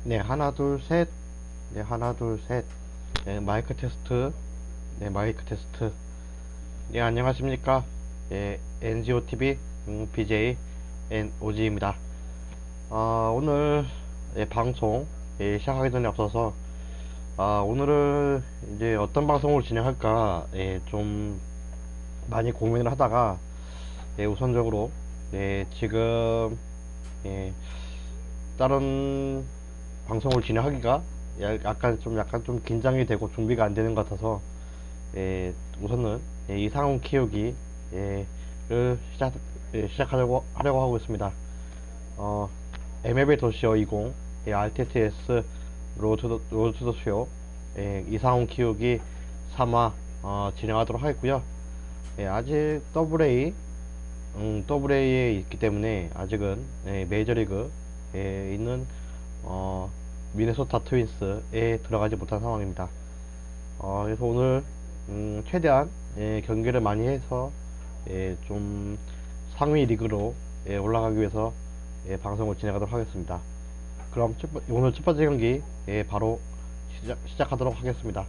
네, 하나, 둘, 셋. 네, 하나, 둘, 셋. 네, 마이크 테스트. 네, 마이크 테스트. 네, 안녕하십니까. 네, NGOTV BJ NOG입니다. 오늘 방송 시작하기 전에 앞서서 오늘은 이제 어떤 방송을 진행할까 좀 많이 고민을 하다가 우선적으로 지금 다른 방송을 진행하기가 약간 좀 긴장이 되고 준비가 안 되는 것 같아서 우선은 이상훈 키우기 를 시작하려고 하고 있습니다. MLB 도시어 20 Rtts 로드 투더 쇼 이상훈 키우기 3화 진행하도록 하겠고요. 아직 WA에 있기 때문에 아직은 메이저리그에 있는 미네소타 트윈스에 들어가지 못한 상황입니다. 그래서 오늘 최대한 경기를 많이 해서 좀 상위 리그로 올라가기 위해서 방송을 진행하도록 하겠습니다. 그럼 오늘 첫 번째 경기 바로 시작하도록 하겠습니다.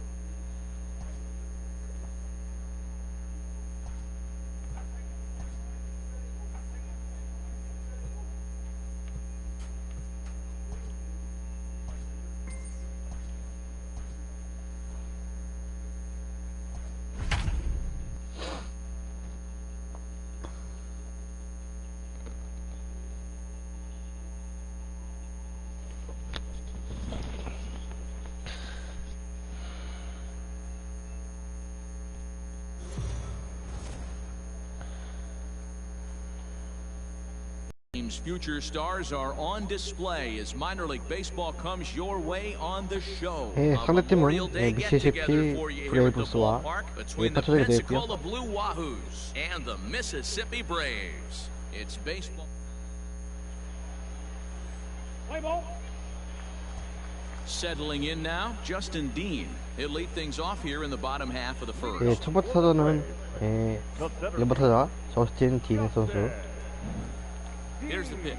Future stars are on display as minor league baseball comes your way on the show. 상대팀은 미시시피 브레이브스와 펼쳐지게 되었고요. The Blue Wahoos and the Mississippi Braves. It's baseball. Settling in now, Justin Dean. He'll lead things off here in the bottom half of the first. 첫 번째 타자는 1번 타자 저스틴 딘 선수. Here's the pitch.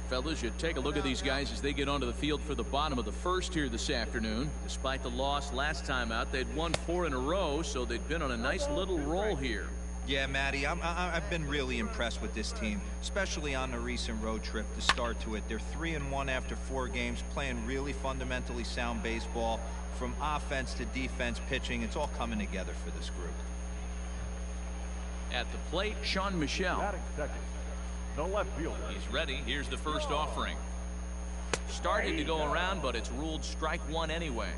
Fellas, you take a look at these guys as they get onto the field for the bottom of the first here this afternoon. Despite the loss last time out, they'd won 4 in a row, so they'd been on a nice little roll here. Yeah, Matty, I've been really impressed with this team, especially on the recent road trip to start to it. They're 3-1 after 4 games, playing really fundamentally sound baseball. From offense to defense, pitching, it's all coming together for this group. At the plate, Sean Michel. No left field. He's ready. Here's the first offering. Starting to go around, but it's ruled strike one anyway.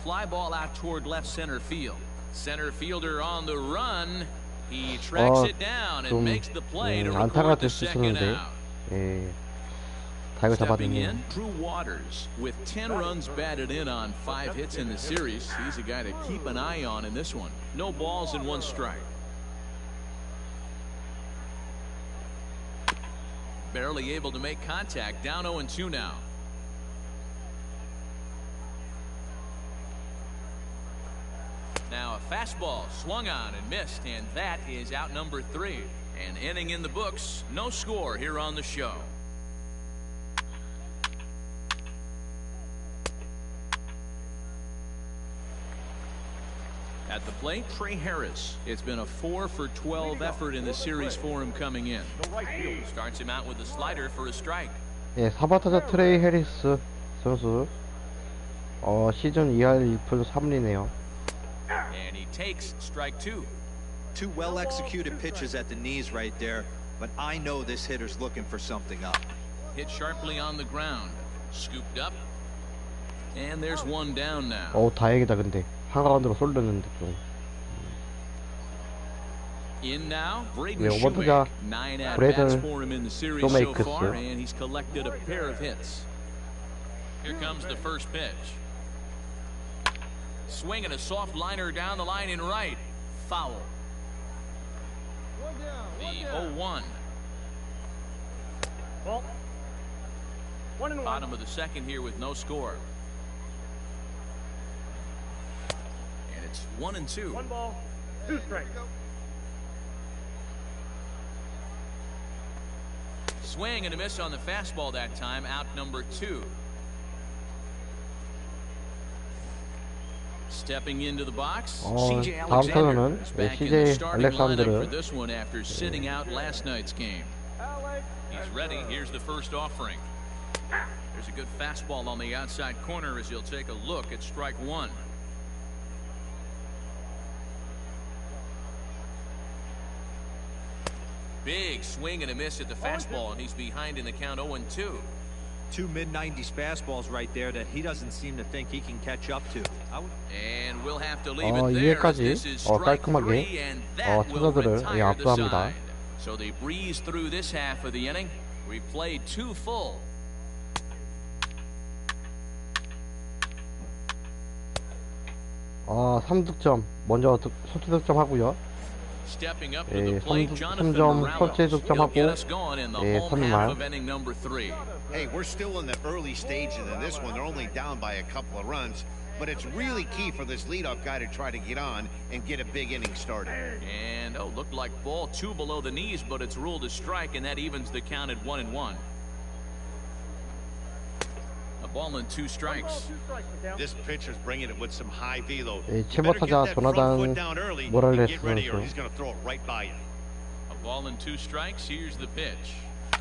Fly ball out toward left center field. Center fielder on the run. He tracks it down and makes the play to record the second out. Stepping in, Drew Waters with 10 runs batted in on 5 hits in the series. He's a guy to keep an eye on in this one. No balls and 1 strike. Barely able to make contact. Down 0-2 now. Now a fastball swung on and missed, and that is out number 3. An inning in the books. No score here on the show. At the plate, Trey Harris. It's been a 4-for-12 effort in the series for him coming in. Starts him out with a slider for a strike. 4번 타자 트레이 해리스 선수 시즌 2할 2푼 3리네요. And he takes strike 2. 2 well-executed pitches at the knees right there, but I know this hitter's looking for something up. Hit sharply on the ground. Scooped up. And there's 1 down now. 다행이다. 근데 한가운데로 쏠렸는데 좀. In now, 네, 5번 타자 브래든 도메이크스. and he's collected a pair of hits. Here comes the first pitch. Swinging a soft liner down the line in right. Foul. The 0-1. Well, 1-1. Bottom of the second here with no score. And it's 1-2. 1 ball, 2 strikes. Swing and a miss on the fastball that time. Out number 2. Stepping into the box, CJ 다음 Alexander 타자는 is back in the CJ starting lineup for 알렉산드르. this one after sitting out last night's game. He's ready. Here's the first offering. There's a good fastball on the outside corner as he'll take a look at strike 1. Big swing and a miss at the fastball, and he's behind in the count 0-2. 2 mid-90s fastballs right there that he doesn't seem to think he can catch up to. And we'll have to leave it there as this is 이해까지 strike 깔끔하게 3 and that will 타자들을 retire the 압도합니다. side. So they breeze through this half of the inning. We played 2 full. 아, 3득점 먼저 선취 득점하고요. Stepping up to 예, the plate, Jonathan 3점 Morales 선취 will 득점하고 get us going in the 예, home half 3말. of inning number 3. Hey, we're still in the early stages in this one. They're only down by a couple of runs, but it's really key for this leadoff guy to try to get on and get a big inning started. And looked like ball 2 below the knees, but it's ruled a strike, and that evens the count at 1-1. A ball and 2 strikes. This pitcher's bringing it with some high velo. 예, You 7번 better get 타자 that front 조나단 foot down early and 모랄레스 get ready, or 선수. he's going to throw it right by you. A ball and 2 strikes. Here's the pitch.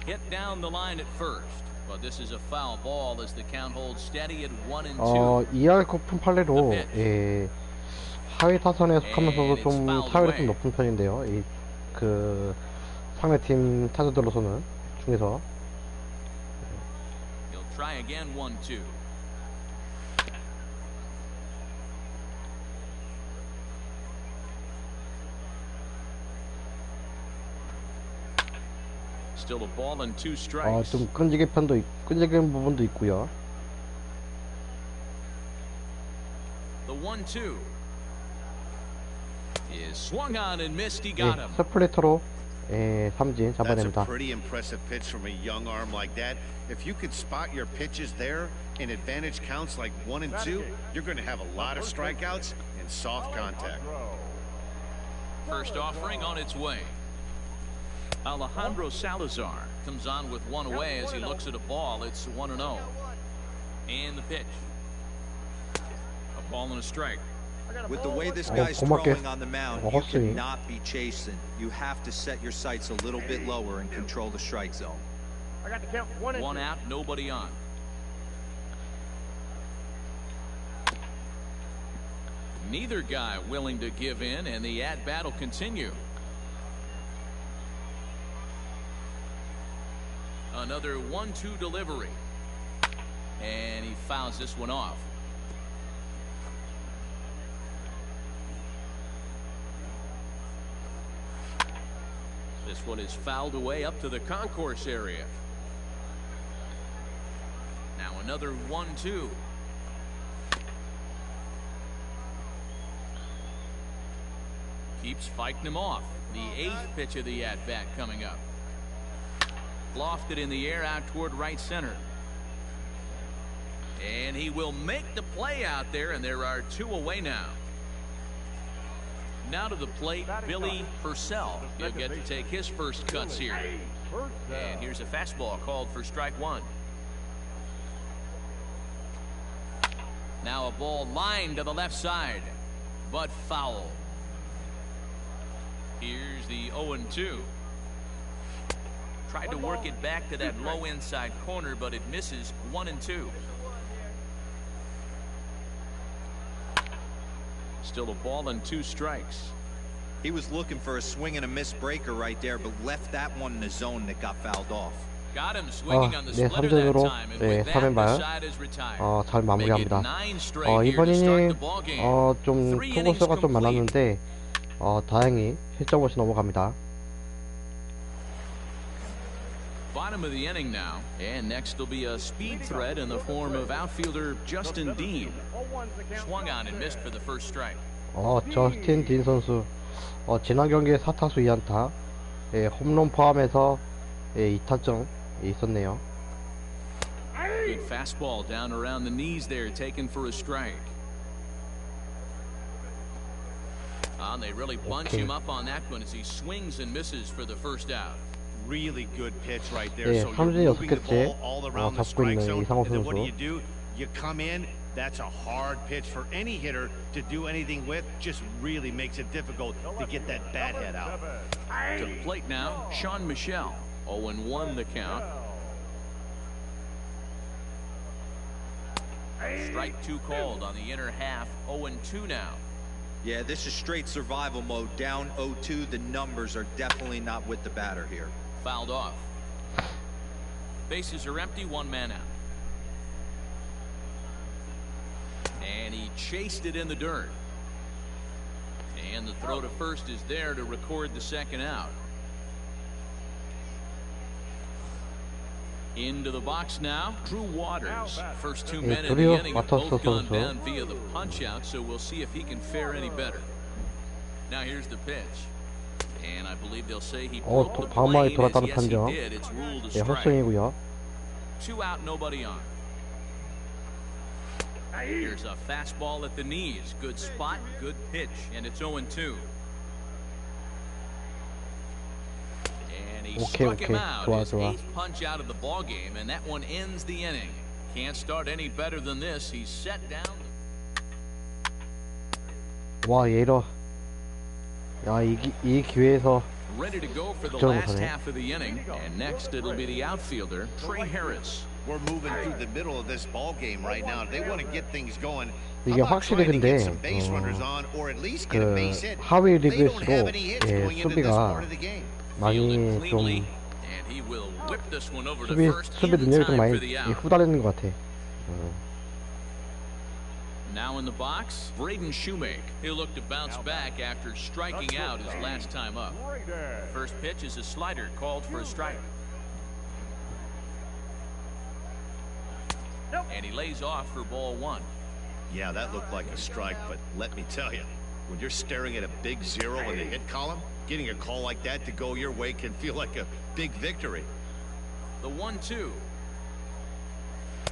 Hit down the line at first. But this is a foul ball as the count holds steady at 1-2. 2할 9푼 8리로 예, 하위 타선에 속하면서도 좀 타율이 좀 높은 편인데요. 그 상대팀 타자들로서는 중에서 He'll try again. 1-2. Still a ball and 2 strikes. 좀 끈질긴 부분도 있고요. The 1-2 is swung on and missed. He 예, got him. 스플리터로 예, 삼진 That's a 잡아냅니다. pretty impressive pitch from a young arm like that. If you could spot your pitches there in advantage counts like 1 and 2, you're going to have a lot of strikeouts and soft contact. First offering on its way. Alejandro Salazar comes on with 1 away as he looks at a ball. It's 1-0. And the pitch. A ball and a strike. With the way this guy's 고맙게 throwing on the mound, you 먹었으니. cannot be chasing. You have to set your sights a little bit lower and control the strike zone. I got the count. 1 1 out, nobody on. Neither guy willing to give in, and the at-bat will continue. Another 1-2 delivery. And he fouls this one off. This one is fouled away up to the concourse area. Now another 1-2. Keeps fighting him off. The 8th pitch of the at-bat coming up. Lofted in the air out toward right center. And he will make the play out there, and there are 2 away now. Now to the plate, Billy Purcell. He'll get to take his first cuts here. And here's a fastball called for strike 1. Now a ball lined to the left side, but foul. Here's the 0-2. Tried to work it back to that low inside corner, but it misses. 1-2. Still a ball and 2 strikes. He was looking for a swing and a miss breaker right there, but left that one in the zone that got fouled off. Got him swinging on the 네, splitter that 3점으로 time, and 네, with that, the 3왼발 side is retired. 잘 마무리합니다. Make it 9 straight here 이번 to start 이닝 the ball game. 좀 3 투구 innings 수가 좀 complete. 많았는데 다행히 실점 없이 넘어갑니다. Bottom of the inning now, and next will be a speed threat in the form of outfielder Justin Dean. Swung on and missed for the first strike. 저스틴 딘 선수 지난 경기에 4타수 2안타 홈런 포함해서 2타점 있었네요. Good fastball down around the knees there, taken for a strike. They really bunch him up on that one as he swings and misses for the first out. really good pitch right there. 예, So you're 삼진이 moving the 6개째 ball all around the 잡고 strike 있는 zone. 이상호 And then what 선수. do? You come in. That's a hard pitch for any hitter to do anything with. Just really makes it difficult to get that bat head out. To the plate now, Sean Michel. 0-1 the count. Strike two called on the inner half. 0-2 now. Yeah, this is straight survival mode. Down 0-2. The numbers are definitely not with the batter here. Fouled off. Bases are empty, one man out. And he chased it in the dirt. And the throw to first is there to record the second out. Into the box now, Drew Waters. First two men in the inning have both gone down via the punch out, so we'll see if he can fare any better. Now here's the pitch. And I believe they'll say he broke the plane, as yes he did. It's ruled a 예, strike. 헛스윙이고요. 2 out, nobody on. Here's a fastball at the knees. Good spot, good pitch, and it's 0-2. And he struck him out. His 8th punch out of the ball game, and that one ends the inning. Can't start any better than this. He's set down. 와, 얘로. 야, 이 기회에서 Ready to go for the last half of the inning, and next it'll be the outfielder, Trey Harris. We're moving through the middle of this ball game right now. If they want to get things going, 이게 확실히 근데 그 하위 리그일수록 예, 수비가 많이 좀 수비 능력이 좀 많이 후달리는 것 같아. Now in the box, Braden Shoemake. He'll look to bounce back after striking out his last time up. First pitch is a slider called for a strike. And he lays off for ball one. Yeah, that looked like a strike, but let me tell you, when you're staring at a big 0 in the hit column, getting a call like that to go your way can feel like a big victory. The 1-2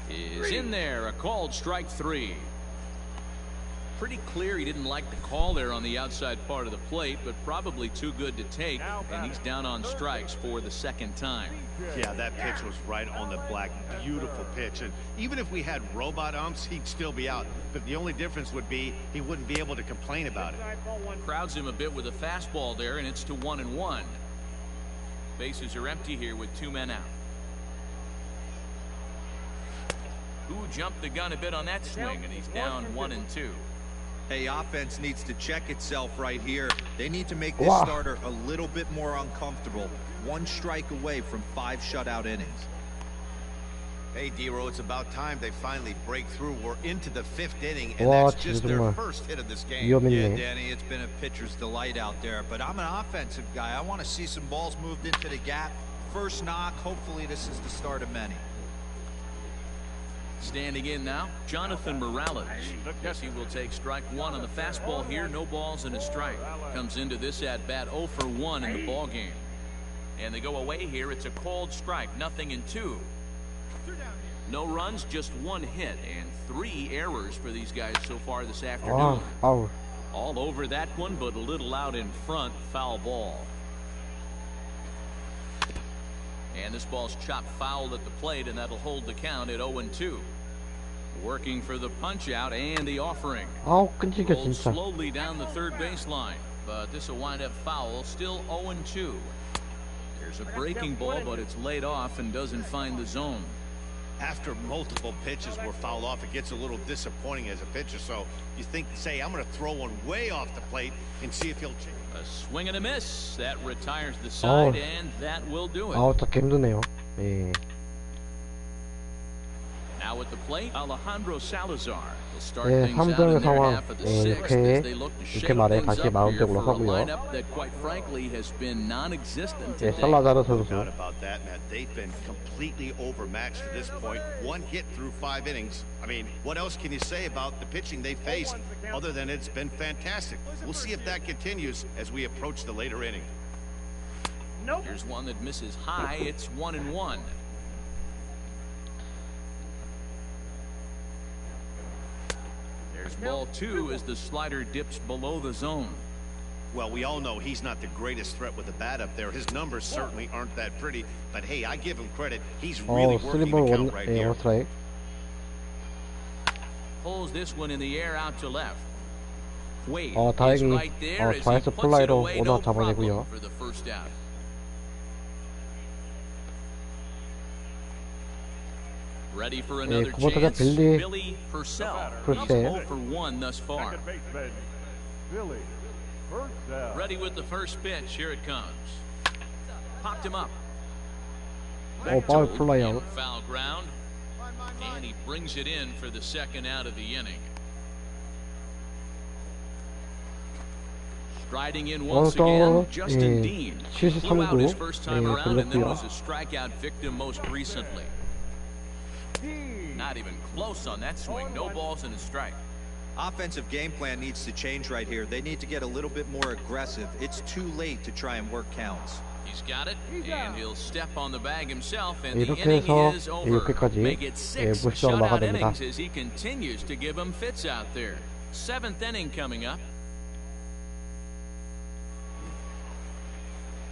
is in there, a called strike 3. Pretty clear he didn't like the call there on the outside part of the plate, but probably too good to take, and he's down on strikes for the second time. Yeah, that pitch was right on the black. Beautiful pitch, and even if we had robot umps, he'd still be out. But the only difference would be he wouldn't be able to complain about it. Crowds him a bit with a fastball there, and it's to 1-1. Bases are empty here with 2 men out. Who jumped the gun a bit on that swing, and he's down 1-2. Hey, offense needs to check itself right here. They need to make this starter a little bit more uncomfortable. 1 strike away from 5 shutout innings. Hey, D-Row, it's about time they finally break through. We're into the 5th inning, and that's just their first hit of this game. Yeah, Danny, it's been a pitcher's delight out there, but I'm an offensive guy. I want to see some balls moved into the gap. First knock, hopefully this is the start of many. Standing in now, Jonathan Morales. Yes, he will take strike 1 on the fastball here. No balls and a strike. Comes into this at bat 0 for 1 in the ball game. And they go away here. It's a called strike, 0-2. No runs, just 1 hit, and 3 errors for these guys so far this afternoon. All over that one, but a little out in front. Foul ball. And this ball's chopped foul at the plate, and that'll hold the count at 0-2. Working for the punch out and the offering. Rolled slowly down the third baseline, but this will wind up foul. Still 0-2. There's a breaking ball, but it's laid off and doesn't find the zone. After multiple pitches were fouled off, it gets a little disappointing as a pitcher. So you think, say, I'm going to throw one way off the plate and see if he'll change. A swing and a miss. That retires the side, and that will do it. 찾기 힘드네요. 예. Now at the plate, Alejandro Salazar will start 예, things out in 3등 their 상황. half of the 예, 6th as they look to shake 말에 things 다시 up 마운드에 here for a 올라서고요. lineup that quite frankly has been non-existent 예, today. 살라자르 No 선수. doubt about that, Matt. They've been completely overmatched to this point. 1 hit through 5 innings. I mean, what else can you say about the pitching they faced other than it's been fantastic? We'll see if that continues as we approach the later inning. Here's one that misses high. It's 1-1. There's ball 2 as the slider dips below the zone. Well, we all know he's not the greatest threat with the bat up there. His numbers certainly aren't that pretty. But hey, I give him credit. He's really working the count right here. 스트라이크. Pulls this one in the air out to left. Wade is 다행히 right there as he 좌익수 puts it 플라이로 away, 오더 no 잡아내고요. problem for the first out. Ready for another 구번타자 chance. 빌리 Billy Purcell. Purcell. He's 0 for 1 thus far. Second baseman, Billy Purcell. Ready with the first pitch. Here it comes. Popped him up. 파울 플라이 아웃. Foul ground. And he brings it in for the second out of the inning. Striding in once again, Justin Dean. Blew out his first time around and then was a strikeout victim most recently. Not even close on that swing. No balls and a strike. Offensive game plan needs to change right here. They need to get a little bit more aggressive. It's too late to try and work counts. He's got it, and he'll step on the bag himself, and the 이렇게 inning 해서 is over. 6회까지 Make it 6 무시하고 shutout 막아냅니다. innings as he continues to give them fits out there. 7th inning coming up.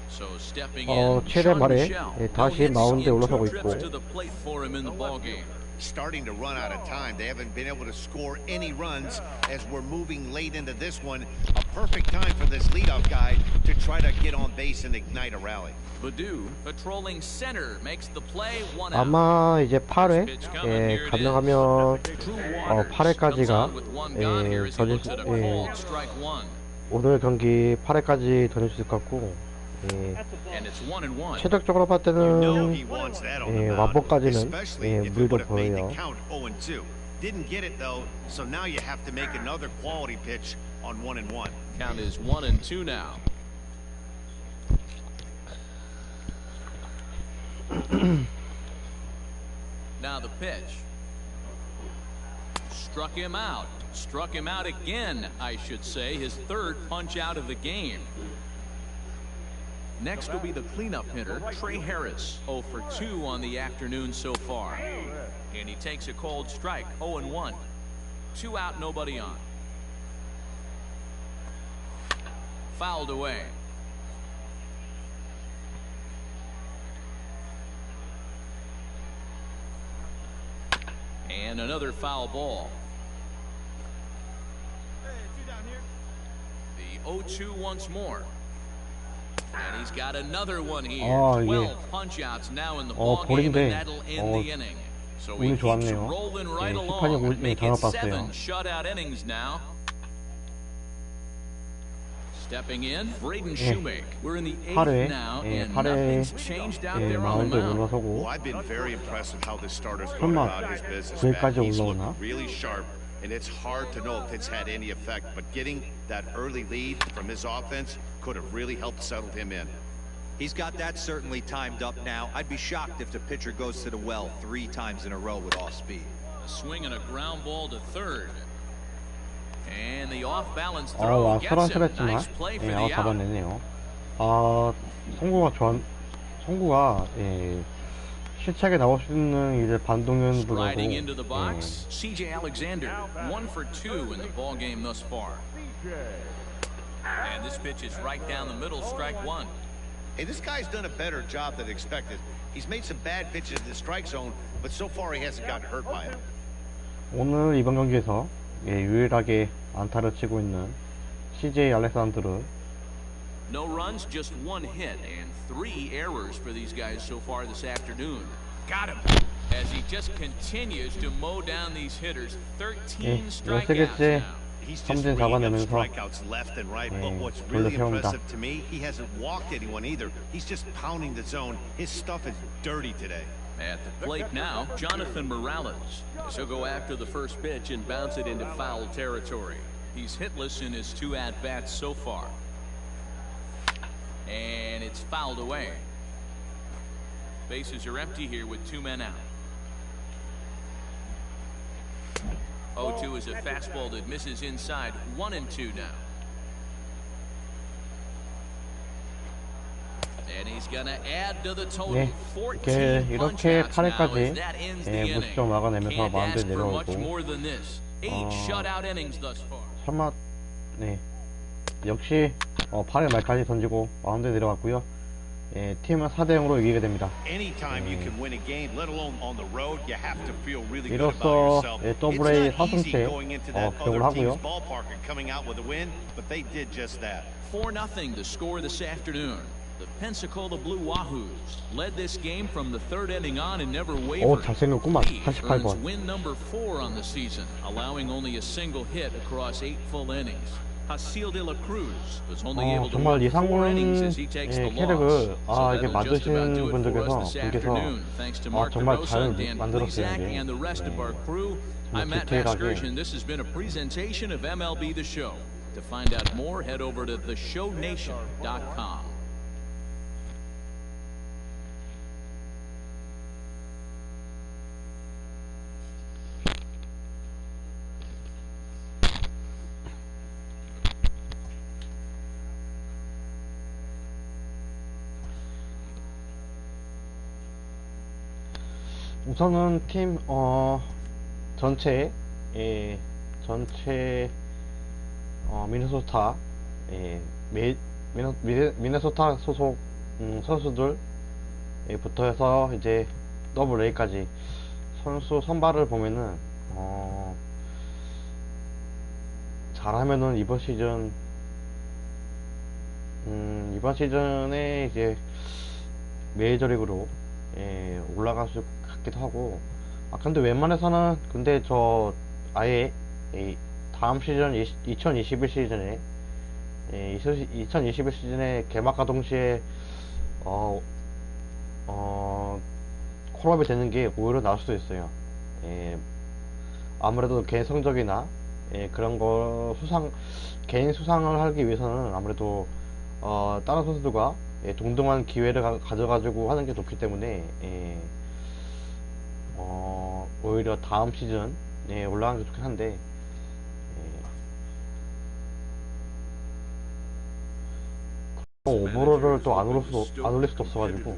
So stepping in, 최대 Sean 말에 Michel. 다시 No hits 마운드에 in 올라서고 2 trips 있고 to the plate for him in the ball game. Starting to run out of time. They haven't been able to score any runs as we're moving late into this one. A perfect time for this leadoff guy to try to get on base and ignite a rally. Badu patrolling center makes the play. 1 out. 아마 이제 8회 가능하면 8회까지가 던질 수, 오늘 경기 8회까지 던질 수 있을 것 같고 최적적으로 봤을 때는 완봉까지는 무리도 보여요. Didn't get it though, so now you have to make another quality pitch on 1-1. Count is 1-2 now. Now the pitch. Struck him out. Struck him out again, I should say. His 3rd punch out of the game. Next will be the cleanup hitter, Trey Harris. 0 for 2 on the afternoon so far. And he takes a cold strike, 0-1. 2 out, nobody on. Fouled away. And another foul ball. The 0-2 once more. And he's got another one here. 12 punch-outs now in the ball game, and that'll end the inning. So he keeps rolling right along, making 7 shutout innings now. Stepping in, Braden Shoemake. We're in the 8th now, and nothing's changed out there on the mound. Well, I've been very impressed with how this starter's going about his business. Man. He's looked really sharp, and it's hard to know if it's had any effect, but getting that early lead from his offense could have really helped settle him in. He's got that certainly timed up now. I'd be shocked if the pitcher goes to the well 3 times in a row with off speed. A swing and a ground ball to 3rd. And the off-balance throw gets him. Nice play for the out. 잡아내네요. 송구가 실책에 나올 수 있는 이제 반동현으로도 Riding into the box, CJ Alexander, 1 for 2 in the ball game thus far. And this pitch is right down the middle, strike 1. Hey, this guy's done a better job than expected. He's made some bad pitches in the strike zone, but so far he hasn't gotten hurt by it. 오늘 이번 경기에서 유일하게 안타를 치고 있는 CJ 알렉산드르. No runs, just 1 hit, and 3 errors for these guys so far this afternoon. Got him! As he just continues to mow down these hitters. 13 strikeouts now. He's just bringing up strikeouts left and right, but what's really impressive to me, he hasn't walked anyone either. He's just pounding the zone. His stuff is dirty today. At the plate now, Jonathan Morales. He'll go after the first pitch and bounce it into foul territory. He's hitless in his 2 at-bats so far. And it's fouled away. Bases are empty here with 2 men out. 0-2 is a fastball that misses inside. 1-2 now. And he's gonna add to the total. 14 이렇게 punch-outs now 8회까지 as that ends the inning. 무시점 막아내면서 Can't 마운드에 ask for much 내려오고 more than this. 8 shutout innings thus far. 설마 역시 8회 말까지 던지고 마운드에 내려갔고요. 예, 팀은 4대0으로 이기게 됩니다. Anytime you can win a game, let alone on the road, you have to feel really good about 이로써 yourself. 예, It's AA not easy 4승째 going into that 기록을 other team's 하고요. ballpark and coming out with a win, but they did just that. 4-0 the score this afternoon. The Pensacola Blue Wahoos led this game from the third inning on and never wavered. 잘생겼구만. Lee earns 88번. win number 4 on the season, allowing only a single hit across 8 full innings. Hasil de la Cruz was only able to 정말 work 4 innings as he 이상훈 takes the 캐릭을 loss. So 이게 that'll just about 만드신 do it for 분들께서 us this afternoon. Thanks to Mark 정말 DeRosa, 잘 Dan 만들었어요. Plesac, 이게. and the rest of our crew. 정말 I'm Matt 디테일하게. Vasgersian. This has been a presentation of MLB The Show. To find out more, head over to theshownation.com. 우선은 팀 전체 전체 미네소타 미네소타 소속 선수들 부터 해서 이제 더블 A까지 선수 선발을 보면은 잘하면은 이번 시즌에 이제 메이저리그로 올라갈 수 같기도 하고, 근데 웬만해서는 근데 저 아예 다음 시즌 2021 시즌에 2021 시즌에 개막과 동시에 콜업이 되는 게 오히려 나을 수도 있어요. 아무래도 개인 성적이나 그런 거 개인 수상을 하기 위해서는 아무래도 다른 선수들과 동등한 기회를 가져가지고 하는 게 좋기 때문에 오히려 다음 시즌 올라가는 게 좋긴 한데, 오버롤을 또 안 올릴 수도 없어가지고.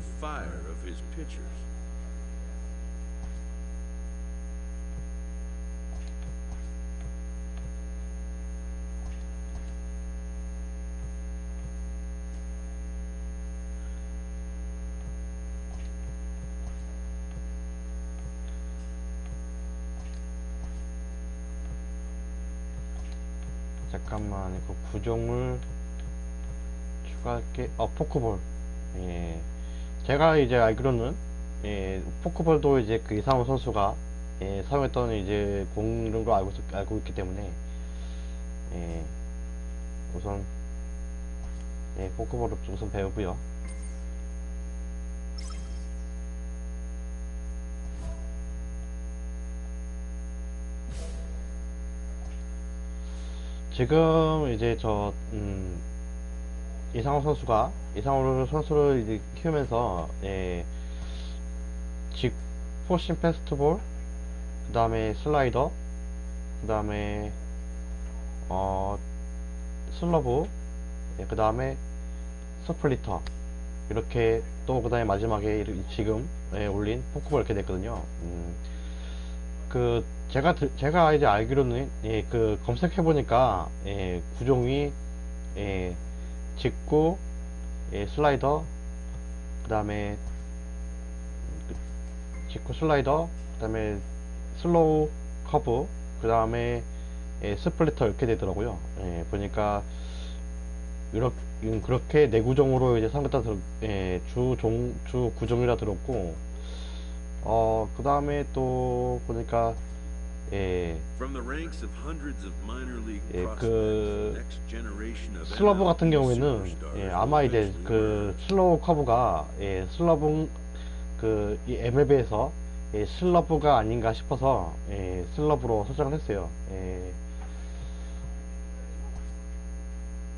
잠깐만, 이거 구종을 추가할게. 포크볼. 제가 이제 알기로는 포크볼도 이제 그 이상호 선수가 사용했던 이제 공으로 알고 있기 때문에 우선 포크볼을 우선 배우고요. 지금 이제 이상호 선수를 이제 키우면서 포신 페스트볼, 그 다음에 슬라이더, 그 다음에 슬러브, 그 다음에 스플리터, 이렇게 또 그 다음에 마지막에 지금 올린 포크볼 이렇게 됐거든요. 제가 이제 알기로는 그 검색해 보니까 구종이 직구, 슬라이더, 그 다음에 직구 슬라이더, 그 다음에 슬로우 커브, 그 다음에 스플리터 이렇게 되더라고요. 보니까 그렇게 네 구종으로 이제 주 구종이라 들었고, 그 다음에 또 보니까 슬러브 같은 경우에는 아마 이제 그 슬로우 커브가 이 MLB에서 슬러브가 아닌가 싶어서 슬러브로 설정을 했어요.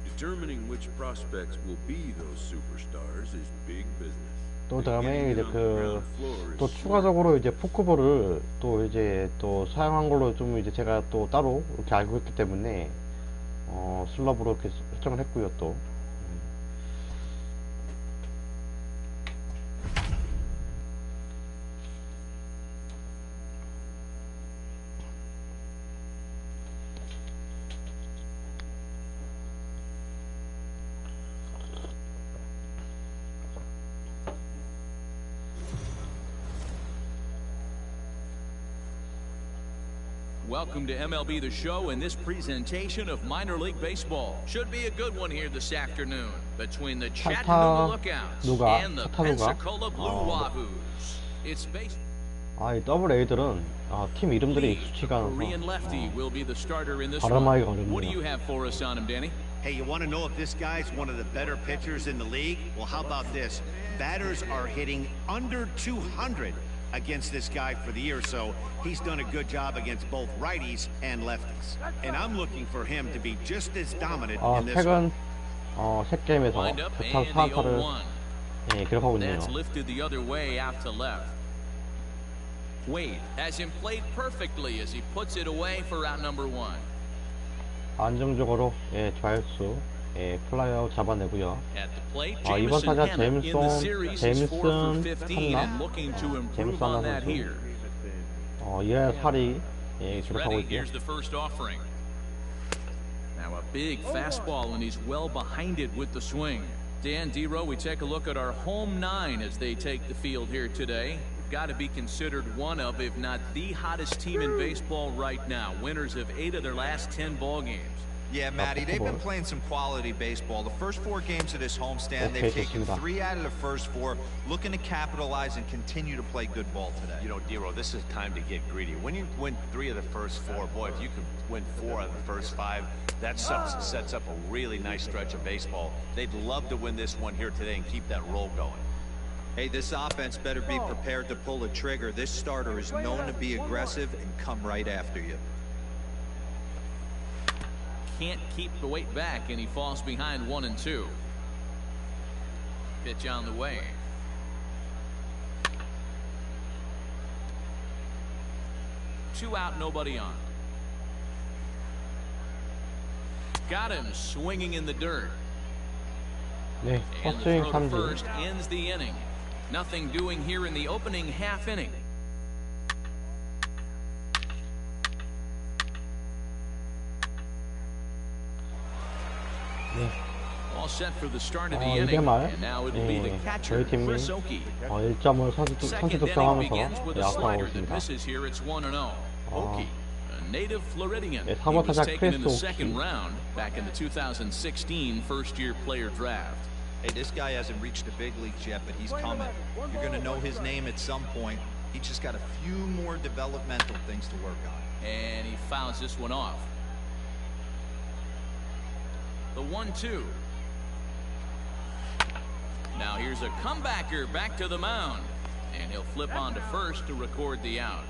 Determining which prospects will be those superstars is big business. 또 다음에 이제 또 추가적으로 이제 포크볼을 또 이제 또 사용한 걸로 좀 이제 제가 또 따로 이렇게 알고 있기 때문에 슬러브로 이렇게 설정을 했고요. 또 welcome to MLB The Show and this presentation of minor league baseball. Should be a good one here this afternoon between the Chattanooga Lookouts 누가? and the 차타누가? Pensacola Blue Wahoos. It's based. 이 더블 A들은 팀 이름들이 The 익숙치가 Korean 않아서 lefty will be the starter in this one. 발음하기가 What do you 어렵네요. have for us on him, Danny? Hey, you want to know if this guy's one of the better pitchers in the league? Well, how about this? Batters are hitting under 200 against this guy for the year, so he's done a good job against both righties and lefties. And I'm looking for him to be just as dominant in this 최근 one. 3게임에서 Wind up 교차 and the 사타를 0-1. 기록하고 있네요. That's lifted the other way out to left. Wade has him played perfectly as he puts it away for out number 1. 안정적으로 좌익수 플라이아웃 잡아내고요. At the plate, 이번 Jameson 타자 Hammett in the series is 4 for 제임슨 15 and looking to improve on that here. 2할 4리 He's 기록하고 ready. 있고요. Here's the first offering. Now a big fastball, and he's well behind it with the swing. Dan Dero, we take a look at our home 9 as they take the field here today. Got to be considered one of, if not the hottest team in baseball right now. Winners of 8 of their last 10 ball games. Yeah, Matty, they've been playing some quality baseball. The first 4 games of this homestand, they've taken 3 out of the first 4, looking to capitalize and continue to play good ball today. You know, Dero, this is time to get greedy. When you win 3 of the first 4, boy, if you can win 4 of the first 5, that sets up a really nice stretch of baseball. They'd love to win this one here today and keep that roll going. Hey, this offense better be prepared to pull a trigger. This starter is known to be aggressive and come right after you. Can't keep the weight back, and he falls behind 1 and 2. Pitch on the way. Two out, nobody on. Got him swinging in the dirt. 네, And the 헛스윙 throw to 삼진. first ends the inning. Nothing doing here in the opening half inning. 네. All set for the start of the 이게 inning. 말 And now it'll be the catcher, 저희 팀이 Chris Oakey. 1점을 선취 Second inning 득점하면서 begins with a 앞서가고 slider that 있습니다. misses here. It's 1-0. Oakey, a native Floridian. 네, He 사번 was 타자 taken in the 크리스 second 오키. round back in the 2016 first-year player draft. Hey, this guy hasn't reached the big leagues yet, but he's coming. You're going to know his name at some point. He's just got a few more developmental things to work on. And he fouls this one off. The 1-2. Now here's a comebacker back to the mound. And he'll flip on to first to record the out.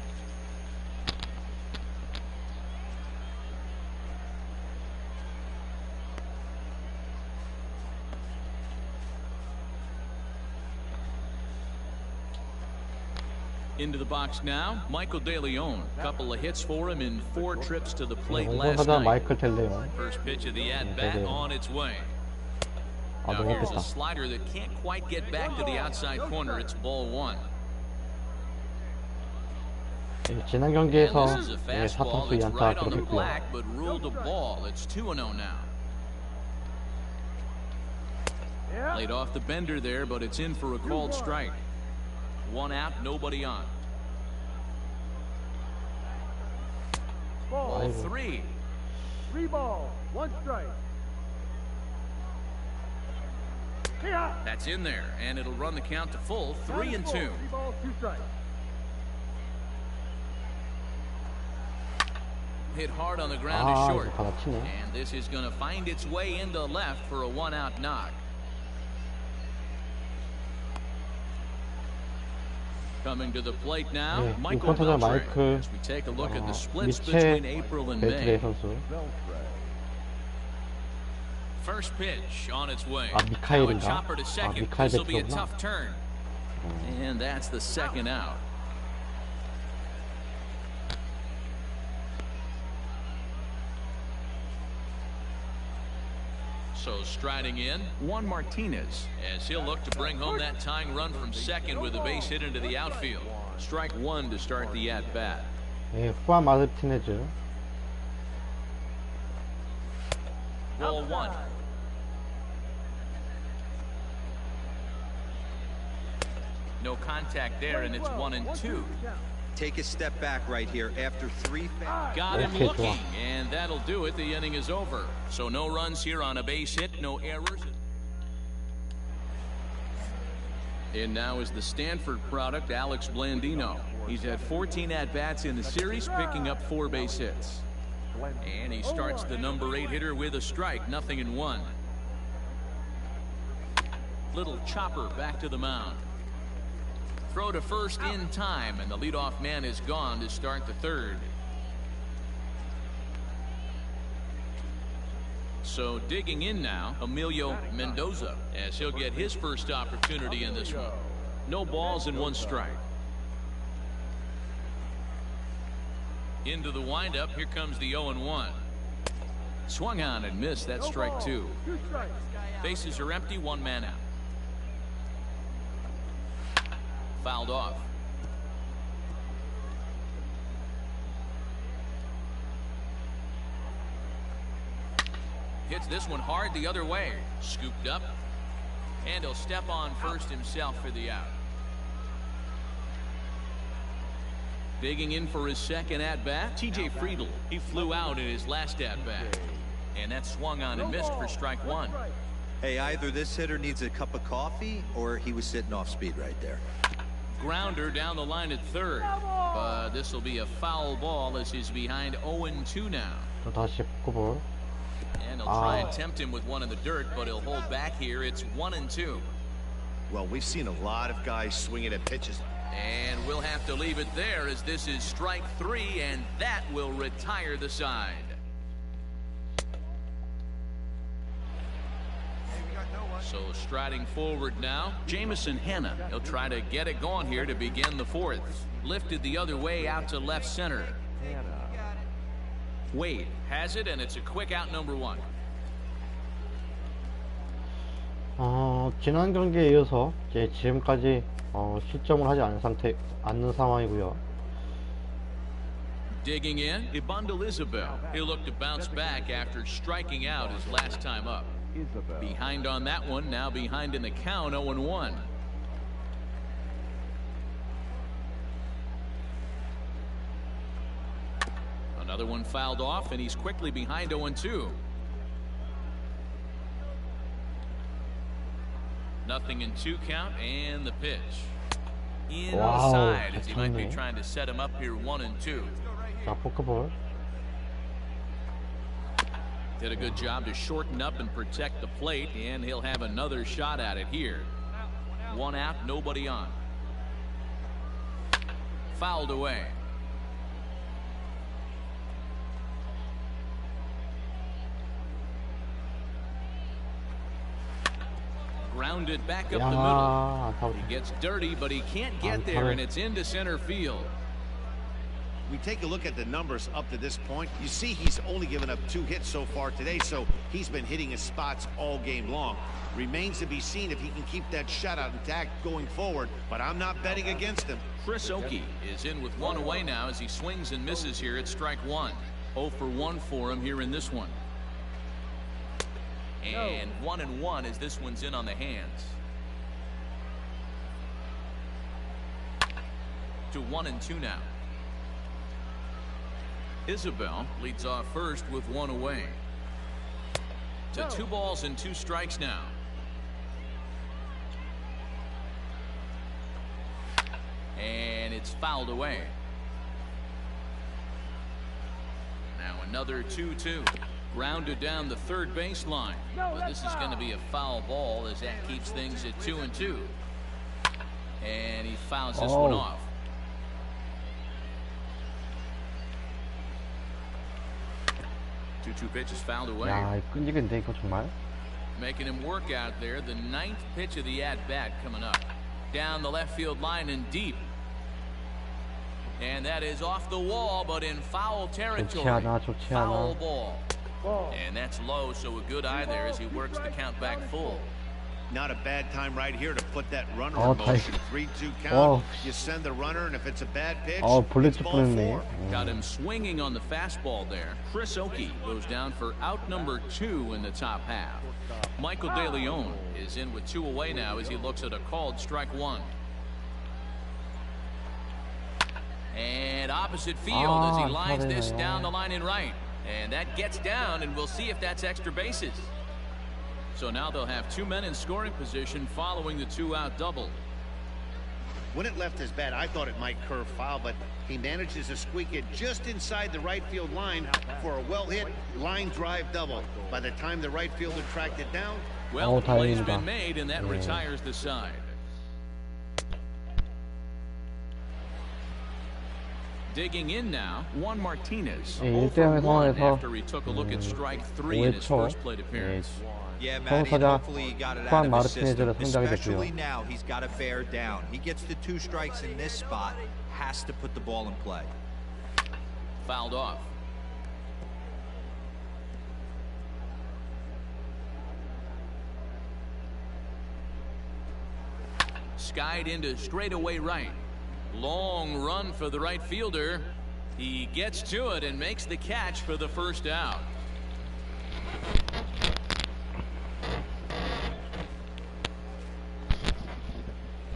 Into the box now, Michael De Leon. Couple of hits for him in 4 trips to the plate last 공선사자 night. 마이클 텔레온. First pitch of the at-bat on its way. Now 너무 here's a 뺐다. slider that can't quite get back to the outside corner. It's ball 1. 지난 And 경기에서 this is a fastball 4타수 that's 2안타 right on the 기록했고요. black, but ruled a ball. It's 2-0 now. Laid off the bender there, but it's in for a called strike. 1 out, nobody on. Ball 3. 3 balls, 1 strike. That's in there, and it'll run the count to full. 3-2. 3 balls, 2 strikes. Hit hard on the ground is short. 이거 받아치네. And this is going to find its way into left for a 1-out knock. Coming to the plate now, 네, Michael 6번 타자 Beltray. 마이크 As we take a look at the splits 미체 between April and 벨트레 May. 선수. First pitch on its way. 미카엘인가? Now a chopper to second. 미카엘 This will be a 벨트구나. tough turn. And that's the second out. So striding in, Juan Martinez, as he'll look to bring home that tying run from second with a base hit into the outfield. Strike 1 to start the at-bat. 예, 후안 마르티네즈. Ball 1. No contact there, and it's 1-2. Take a step back right here after 3. Got him Okay, looking, 좋아. and that'll do it. The inning is over. So no runs here on a base hit, no errors. And now is the Stanford product, Alex Blandino. He's had 14 at-bats in the series, picking up 4 base hits. And he starts the number 8 hitter with a strike, 0-1. Little chopper back to the mound. Throw to first in time, and the leadoff man is gone to start the third. So digging in now, Emilio Mendoza, as he'll get his first opportunity in this one. No balls and 1 strike. Into the windup, here comes the 0-1. Swung on and missed, that strike 2. 2 strikes. Bases are empty, 1 man out. Fouled off. Hits this one hard the other way. Scooped up. And he'll step on first himself for the out. Digging in for his second at-bat, T.J. Friedl. He flew out in his last at-bat. And that swung on and missed for strike 1. Hey, either this hitter needs a cup of coffee or he was sitting off speed right there. Grounder down the line at third. But this will be a foul ball as he's behind 0-2 now. 또 다시 포크볼. And he'll try and tempt him with one in the dirt, but he'll hold back here. It's 1-2. Well, we've seen a lot of guys swinging at pitches. And we'll have to leave it there as this is strike 3, and that will retire the side. So striding forward now, Jamison Hanna. He'll try to get it going here to begin the 4th. Lifted the other way out to left center. Wade has it, and it's a quick out, number 1. 지난 경기에 이어서 이제 지금까지 실점을 하지 않는 상황이고요. Digging in, Ibandel Isabel. He'll look to bounce back after striking out his last time up. Behind on that one, now behind in the count, 0-1. Another one fouled off, and he's quickly behind 0-2. Nothing in 2 count, and the pitch. In on the side as he might be trying to set him up here 1-2. 자, 포크볼. Did a good job to shorten up and protect the plate, and he'll have another shot at it here. 1 out, nobody on. Fouled away. Grounded back up the middle. He gets dirty, but he can't get there, and it's into center field. We take a look at the numbers up to this point. You see he's only given up 2 hits so far today, so he's been hitting his spots all game long. Remains to be seen if he can keep that shutout intact going forward, but I'm not betting against him. Chris Oakey is in with 1 away now as he swings and misses here at strike 1. 0 for 1 for him here in this one. And 1-1 as this one's in on the hands. To 1-2 now. Isabel leads off first with 1 away. To 2 balls and 2 strikes now. And it's fouled away. Now another 2-2. Grounded down the third baseline. But this is going to be a foul ball as that keeps things at 2-2. And he fouls this one off. Two pitches fouled away. 야, 끈질긴데 이거 정말. Making him work out there. The 9th pitch of the at-bat coming up. Down the left field line and deep. And that is off the wall, but in foul territory. Foul ball. And that's low, so a good eye there as he works the count back full. Not a bad time right here to put that runner in motion. 3-2 count. You send the runner, and if it's a bad pitch, it's ball 4. Got him swinging on the fastball there. Chris Oakey goes down for out number 2 in the top half. Michael De Leon is in with 2 away now as he looks at a called strike 1. And opposite field as he lines this down the line in right. And that gets down, and we'll see if that's extra bases. So now they'll have 2 men in scoring position following the 2-out double. When it left his bat, I thought it might curve foul, but he manages to squeak it just inside the right field line for a well-hit line drive double. By the time the right fielder tracked it down, well, the play's been made, and that retires the side. Digging in now, Juan Martinez. 1대0의 상황에서 After he took a look at strike 3 in his first plate appearance. Yeah, Matty, and hopefully he got it out of his system. Especially now, he's got to bear down. He gets the 2 strikes in this spot, has to put the ball in play. Fouled off. Skied into straightaway right. Long run for the right fielder. He gets to it and makes the catch for the first out.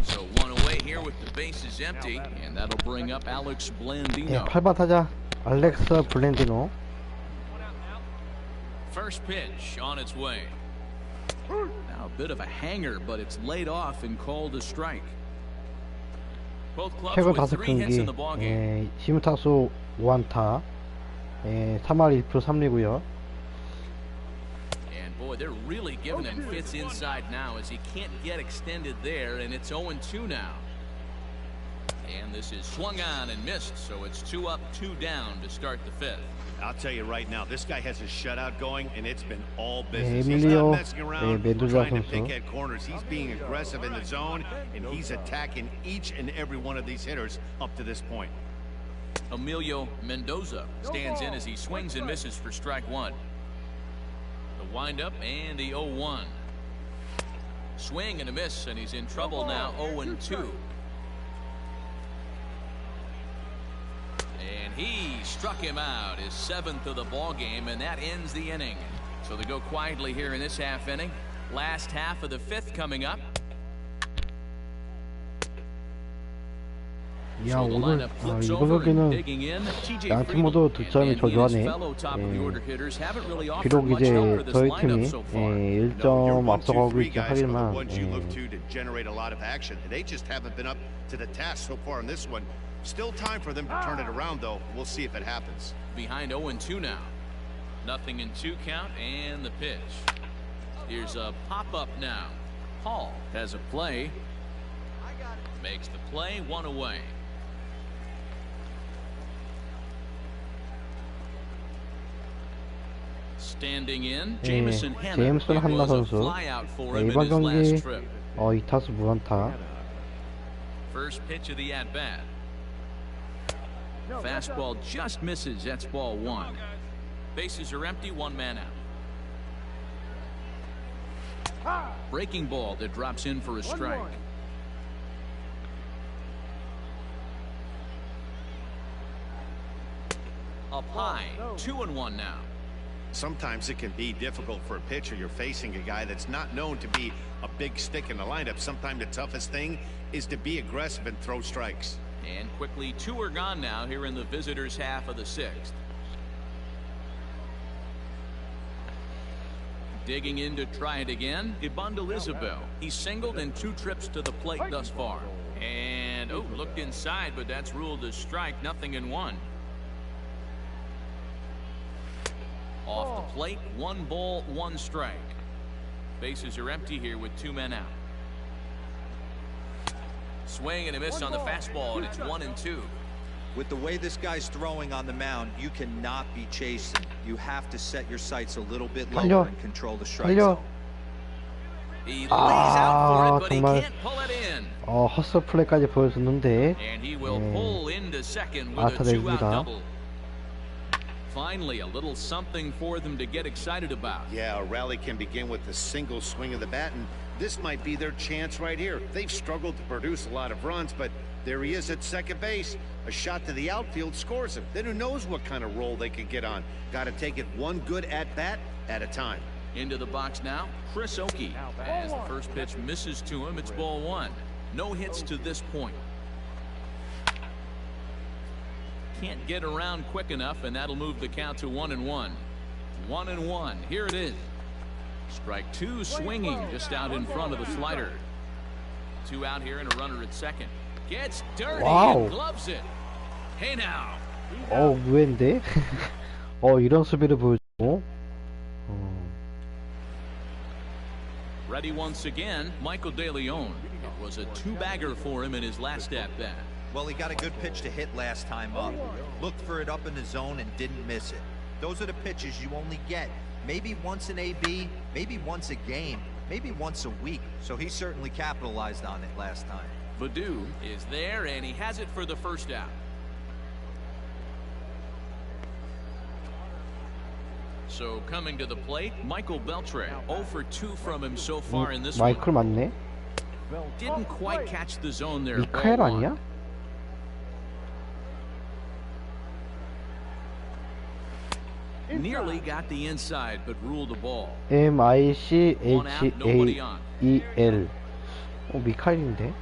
So 1 away here with the bases empty, and that'll bring up Alex Blandino. 8번 타자 알렉스 블랜디노. First pitch on its way. Now a bit of a hanger, but it's laid off and called a strike. Both clubs 최근 with 3 hits in the ball game. 시무타수 5안타, 3할 2푼 3리고요. And boy, they're really giving him fits inside now as he can't get extended there, and it's 0-2 now. And this is swung on and missed, so it's 2 up, 2 down to start the 5th. I'll tell you right now, this guy has a shutout going, and it's been all business. He's 에밀리오 not messing around trying to pick 선수. at corners. He's being aggressive in the zone, and he's attacking each and every one of these hitters up to this point. Emilio Mendoza stands in as he swings and misses for strike 1. The windup and the 0-1. Swing and a miss, and he's in trouble now, 0-2. And he struck him out, his 7th of the ball game, and that ends the inning. So they go quietly here in this half inning. Last half of the 5th coming up. 야, 오늘 이번 경기는 양팀 모두 득점이 저조하네. 비록 이제 저희 팀이 1점 앞서가고 있긴 하지만 Still time for them to turn it around, though. We'll see if it happens. Behind 0-2 now. Nothing in 2 count, and the pitch. Here's a pop-up now. Hall has a play. Makes the play, 1 away. Standing in, Jameson 한나 선수. 이번 경기 2타수 무안타. First pitch of the at-bat. Fastball just misses. That's ball 1. Bases are empty. 1 man out. Breaking ball that drops in for a strike. Up high. 2-1 now. Sometimes it can be difficult for a pitcher. You're facing a guy that's not known to be a big stick in the lineup. Sometimes the toughest thing is to be aggressive and throw strikes. And quickly 2 are gone now here in the visitors' half of the 6th. Digging in to try it again, Ibandel Isabel. He's singled in 2 trips to the plate thus far. And looked inside, but that's ruled a strike. Nothing in 1. Off the plate, 1 ball, 1 strike. Bases are empty here with 2 men out. Swing and a miss on the fastball, and it's 1-2. With the way this guy's throwing on the mound, you cannot be chasing. You have to set your sights a little bit lower and control the strike zone. He lays out for it, but he 정말 can't pull it in. 헛스 플레이까지 보여줬는데 And he will pull into second with a 2-out double. Finally, a little something for them to get excited about. Yeah, a rally can begin with a single swing of the bat, and this might be their chance right here. They've struggled to produce a lot of runs, but there he is at second base. A shot to the outfield scores him. Then who knows what kind of roll they could get on. Got to take it one good at-bat at a time. Into the box now, Chris Oakey. As the first pitch misses to him, it's ball 1. No hits to this point. can't get around quick enough, and that'll move the count to 1-1. 1-1. Here it is. Strike two, swinging just out in front of the slider. Two out here and a runner at second. Gets dirty and gloves it. Hey now. 의외인데? 이런 수비를 보여주고. Ready once again, Michael De Leon. It was a two-bagger for him in his last at-bat. Well, he got a good pitch to hit last time up. Looked for it up in the zone and didn't miss it. Those are the pitches you only get. Maybe once an AB, maybe once a game, maybe once a week. So he certainly capitalized on it last time. Baddoo is there, and he has it for the first out. So coming to the plate, Michael Beltre. 0 for 2 from him so far in this one. 마이클 맞네? Didn't quite catch the zone there. 미카엘 Ball 아니야? one. Nearly got the inside, but ruled a ball. MICHAEL. 미카엘인데?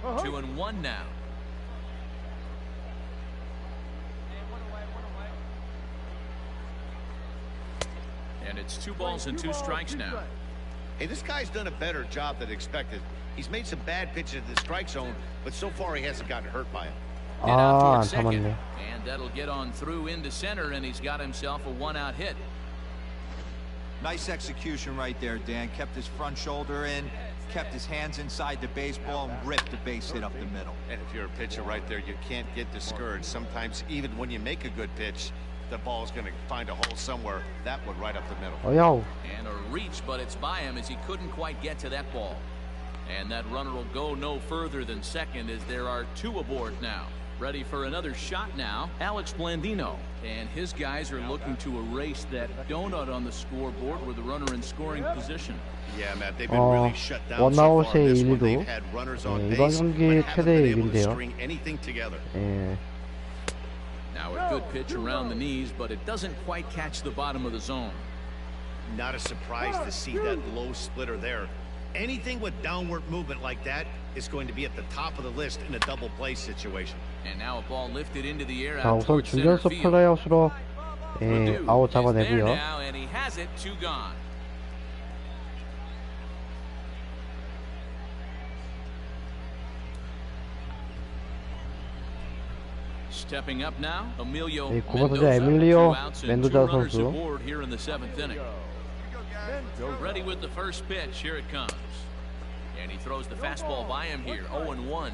2-1 now. And it's 2 balls and 2 strikes now. Hey, this guy's done a better job than expected. He's made some bad pitches in the strike zone, but so far he hasn't gotten hurt by it. Hit out 안 towards second, 참았네. and that'll get on through into center, and he's got himself a 1-out hit. Nice execution right there, Dan. Kept his front shoulder in, kept his hands inside the baseball, and ripped the base hit up the middle. And if you're a pitcher right there, you can't get discouraged. Sometimes even when you make a good pitch, the ball's going to find a hole somewhere. That one right up the middle. And a reach, but it's by him as he couldn't quite get to that ball. And that runner will go no further than second as there are 2 aboard now. Ready for another shot now, Alex Blandino. And his guys are looking to erase that donut on the scoreboard with the runner in scoring position. Yeah, Matt, they've been really shut down so far 원아웃의 in this one. 1위도 They've had runners on 이번 base, 경기 but haven't 최대 been able to 1위인데요. string anything together. Now a good pitch around the knees, but it doesn't quite catch the bottom of the zone. Not a surprise to see that low splitter there. Anything with downward movement like that is going to be at the top of the list in a double play situation. And now a ball lifted into the air 자, out 우선 towards center 중견수 field. 플레이아웃으로 아웃 Is there 잡아내고요. now, and he has it, 2 gone. Stepping up now, Emilio 고바선수 Mendoza. 에밀리오 2 outs and 2 멘도자 runners 선수. aboard here in the 7th inning. Ready with the first pitch. Here it comes. And he throws the fastball by him here. 0-1.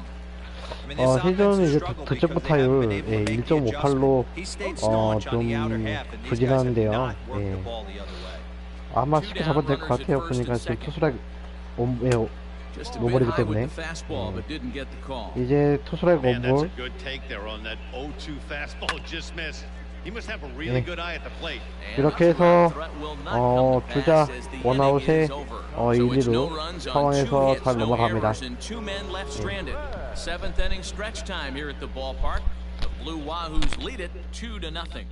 시즌은 이제 득점 타율 1.58로 좀 부진한데요. 아마 쉽게 잡아도 될 것 같아요. 보니까 지금 투수락 Just a bit 노볼이기 high with 때문에 the fastball, but didn't get the call. 이제 투수락 Man, that's a 원볼. good take there on that 0-2 fastball just missed. He must have a really good eye at the plate. 이렇게 해서 주자 원아웃에 1위로 상황에서 잘 넘어갑니다. 7th inning stretch time here at the ballpark. The Blue Wahoos lead it 2-0.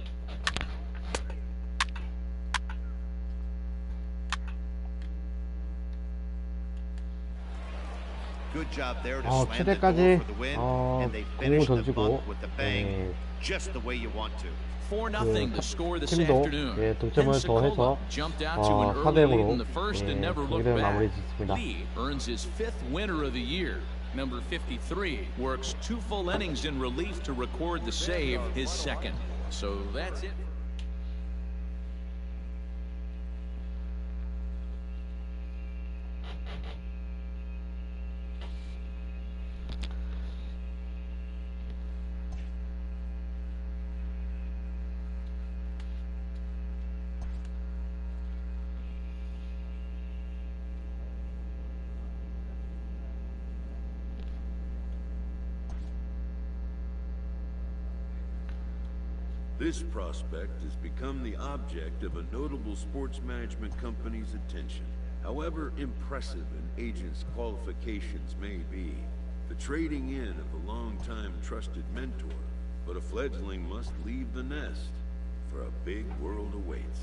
Good job there to slam the door 최대까지 for the win, and they 공을 finished the 던지고 month with the bang, just the way you want to. 4-0 to score this 팀도 afternoon. 득점을 더 해서 Jumped out to an early lead 4대0으로 in the first and never looked 경기를 back. 마무리 짓습니다. Lee earns his 5th winner of the year. Number 53 works 2 full innings in relief to record the save, his 2nd. So that's it. This prospect has become the object of a notable sports management company's attention. However impressive an agent's qualifications may be, the trading in of a long-time trusted mentor, but a fledgling must leave the nest, for a big world awaits.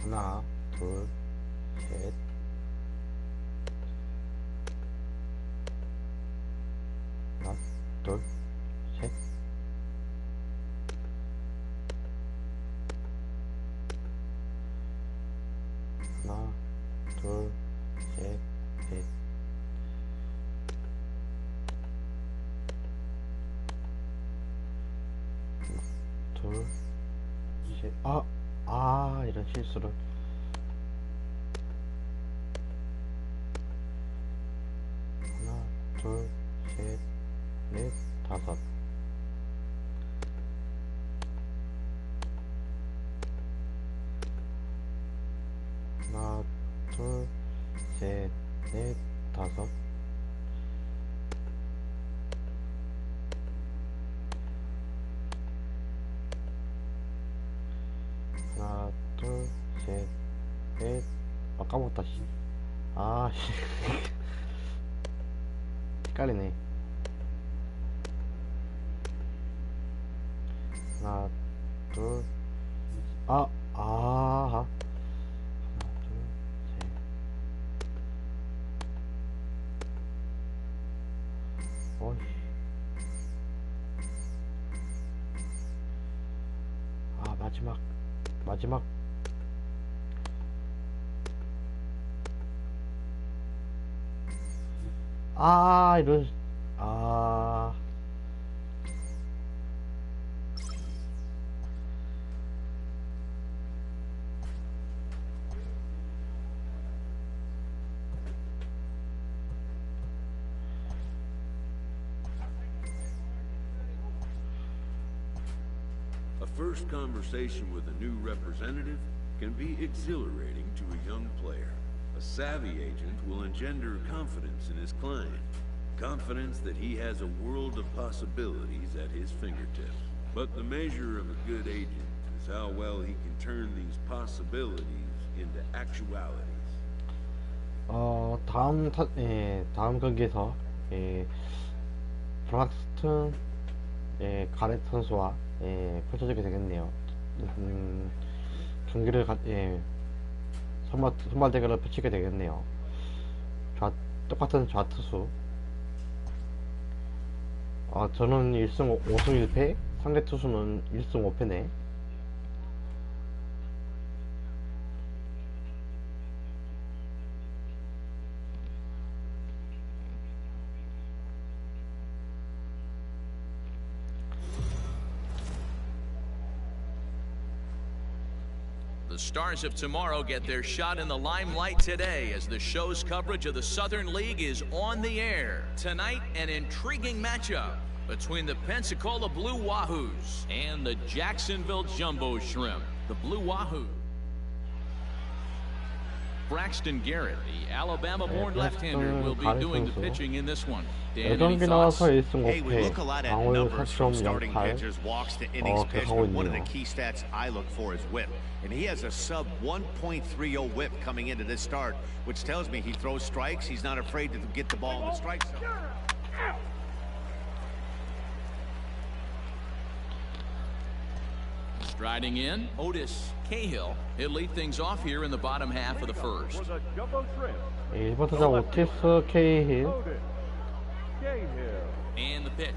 하나, 둘, 셋. 하나, 둘, 셋. 하나, 둘, 셋, 넷. 둘, 셋. 이런 실수를. 하나, 둘, 셋, 넷, 다섯. 하나, 둘, 셋, 넷, 다섯. 하나, 둘, 셋, 넷. 까먹었다, 씨. 씨. 헷갈리네. 하나, 둘, 하나, 둘, 셋. 어이. 마지막. 이런. A first conversation with a new representative can be exhilarating to a young player. A savvy agent will engender confidence in his client. Confidence that he has a world of possibilities at his fingertips. But the measure of a good agent is how well he can turn these possibilities into actualities. 다음 경기에서 브락스튼 가렛 선수와 펼쳐지게 되겠네요. 경기를 선발 대결을 펼치게 되겠네요. 똑같은 좌투수. 저는 1승 5승 1패, 상대 투수는 1승 5패네. The stars of tomorrow get their shot in the limelight today as the show's coverage of the Southern League is on the air. Tonight, an intriguing matchup between the Pensacola Blue Wahoos and the Jacksonville Jumbo Shrimp. The Blue Wahoo. Braxton Garrett, the Alabama-born left-hander, will be doing the pitching in this one. Dan, any 4경기 thoughts? 나와서 1승 Hey, we 5패, look a lot at 방어율 numbers from 4.08. starting pitchers, walks to innings pitched, 계속하고 but one of the 있네요. key stats I look for is whip. And he has a sub 1.30 whip coming into this start, which tells me he throws strikes. He's not afraid to get the ball in the strike zone. Striding in, Otis Cahill. He'll lead things off here in the bottom half of the first. For the Jumbo Shrimp, 1번 타자 오티스 케이힐. Otis Cahill. And the pitch.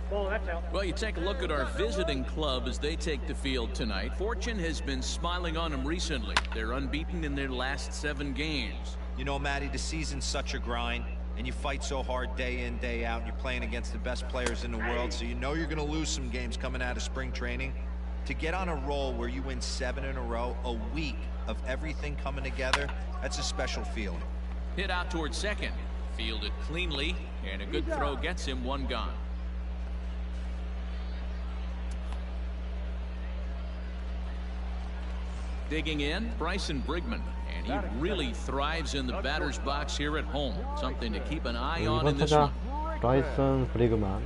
Ball, that's out. Well, you take a look at our visiting club as they take the field tonight. Fortune has been smiling on them recently. They're unbeaten in their last 7 games. You know, Matty, the season's such a grind, and you fight so hard day in, day out, and you're playing against the best players in the world, so you know you're going to lose some games coming out of spring training. To get on a roll where you win 7 in a row, a week of everything coming together, that's a special feeling. Hit out towards second. Fielded cleanly, and a good throw gets him 1 gone. Digging in, Bryson Brigman, and he really thrives in the batter's box here at home. Something to keep an eye on in 2번 this 타자 one. 브라이슨 브리그만.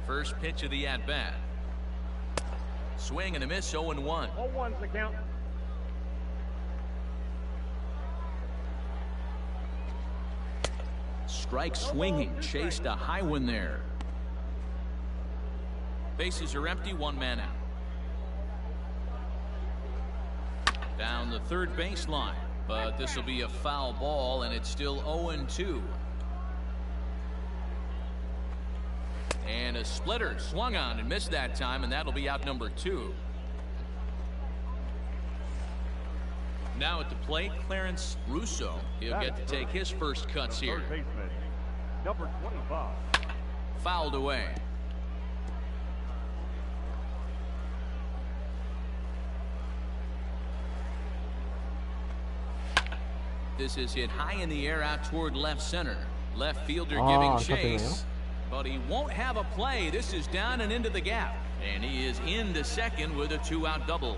First pitch of the at-bat. Swing and a miss, 0-1. 0-1's the count. Strike swinging, chased a high one there. Bases are empty, one man out. Down the third baseline, but this will be a foul ball, and it's still 0-2. And a splitter swung on and missed that time, and that'll be out number 2. Now at the plate, Clarence Russo. He'll get to take his first cuts here. Third baseman, number 25. Fouled away. This is hit high in the air out toward left center. Left fielder giving chase. But he won't have a play. This is down and into the gap. And he is into second with a 2-out double.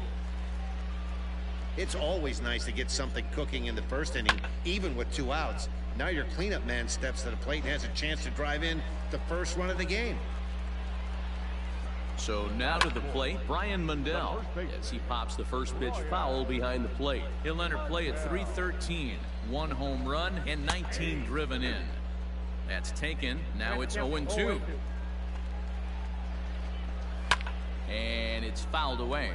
It's always nice to get something cooking in the first inning, even with 2 outs. Now your cleanup man steps to the plate and has a chance to drive in the first run of the game. So now to the plate, Brian Mundell, as he pops the first pitch foul behind the plate. He'll enter play at .313, 1 home run and 19 driven in. That's taken. Now it's 0-2. And it's fouled away.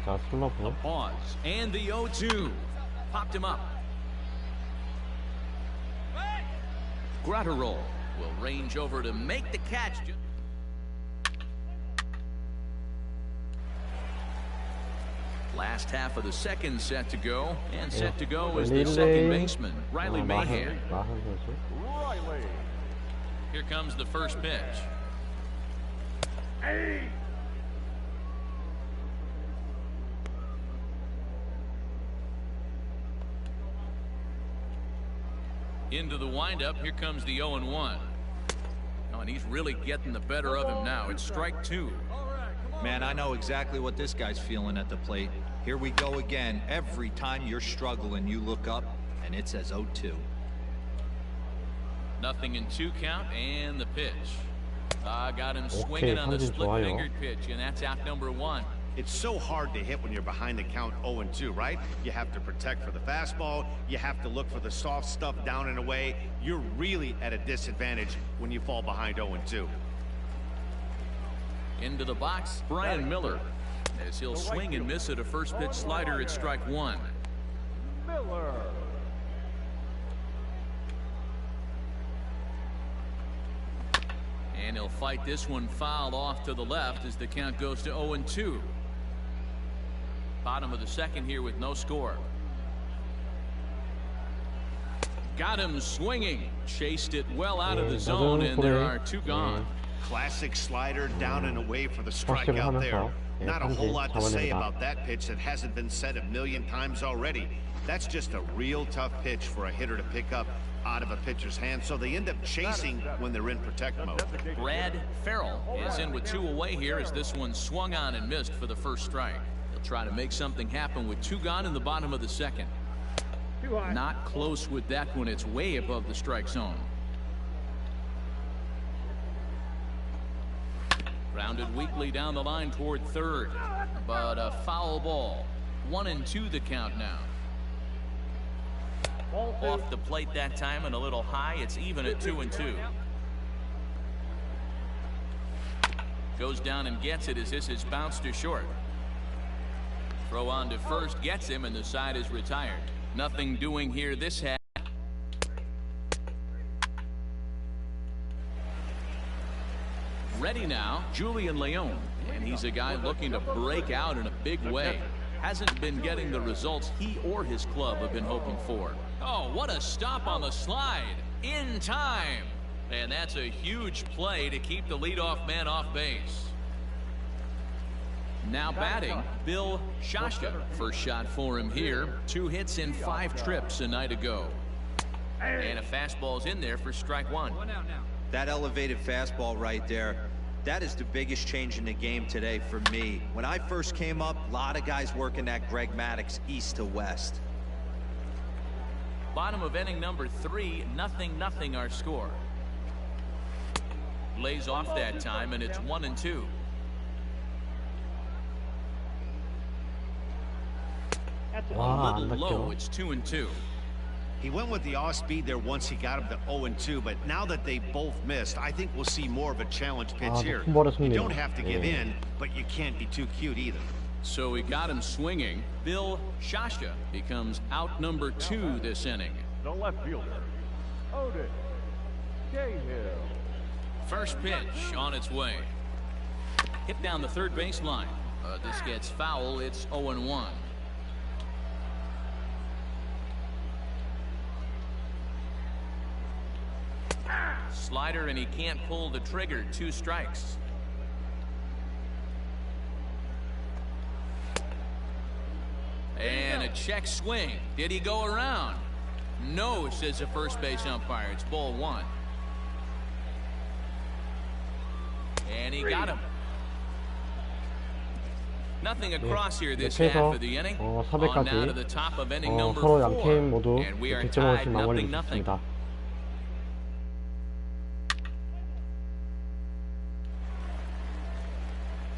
자, 슬러브. A pause. And the 0-2. Popped him up. Gratterol will range over to make the catch. Last half of the second set to go, and set to go is the second baseman, Riley Mahan. Riley. Here comes the first pitch. Hey. Into the windup, here comes the 0-1. Oh, and he's really getting the better of him now. It's strike 2. Man, I know exactly what this guy's feeling at the plate. Here we go again. Every time you're struggling, you look up, and it says 0-2. Nothing in 2 count, and the pitch. Got him swinging on the split-fingered pitch, and that's out number 1. It's so hard to hit when you're behind the count 0-2, right? You have to protect for the fastball. You have to look for the soft stuff down and away. You're really at a disadvantage when you fall behind 0-2. Into the box, Brian Miller, as he'll swing and miss at a first pitch slider at strike 1. Miller. And he'll fight this one foul off to the left as the count goes to 0-2. Bottom of the second here with no score. Got him swinging. Chased it well out of the zone, and there are 2 gone. Classic slider down and away for the strikeout there. Not a whole lot to say about that pitch that hasn't been said a million times already. That's just a real tough pitch for a hitter to pick up out of a pitcher's hand, so they end up chasing when they're in protect mode. Brad Farrell is in with 2 away here as this one swung on and missed for the first strike. He'll try to make something happen with 2 gone in the bottom of the second. Not close with that one. It's way above the strike zone. Grounded weakly down the line toward third, but a foul ball. 1-2 the count now. Off the plate that time and a little high. It's even at 2-2. Goes down and gets it as this is bounced to short. Throw on to first, gets him, and the side is retired. Nothing doing here this half. Ready now, Julian Leon, and he's a guy looking to break out in a big way. Hasn't been getting the results he or his club have been hoping for. Oh, what a stop on the slide. In time. And that's a huge play to keep the leadoff man off base. Now batting, Bill Shashka. First shot for him here. 2 hits in 5 trips a night ago. And a fastball's in there for strike 1. That elevated fastball right there, that is the biggest change in the game today for me. When I first came up, a lot of guys working that Greg Maddux east to west. Bottom of inning number 3, 0-0 our score. Lays off that time, and it's 1-2. A little low. It's 2-2. He went with the off-speed there once he got him to 0-2, but now that they both missed, I think we'll see more of a challenge pitch here. 높은 볼에 You 승리요. don't have to give in, but you can't be too cute either. So we got him swinging. Bill Shasha becomes out number 2 this inning. The left fielder, Otis Cahill. First pitch on its way. Hit down the third baseline. This gets foul. It's 0-1. Slider, and he can't pull the trigger. 2 strikes. And a check swing. Did he go around? No, says the first base umpire. It's ball 1. And he got him. Nothing across here this half 이렇게 of the inning. 해서 On now to 4회까지 the top of inning number 서로 4. 양팀 모두 And we are 득점 없이 tied 마무리를 0-0. 짓습니다.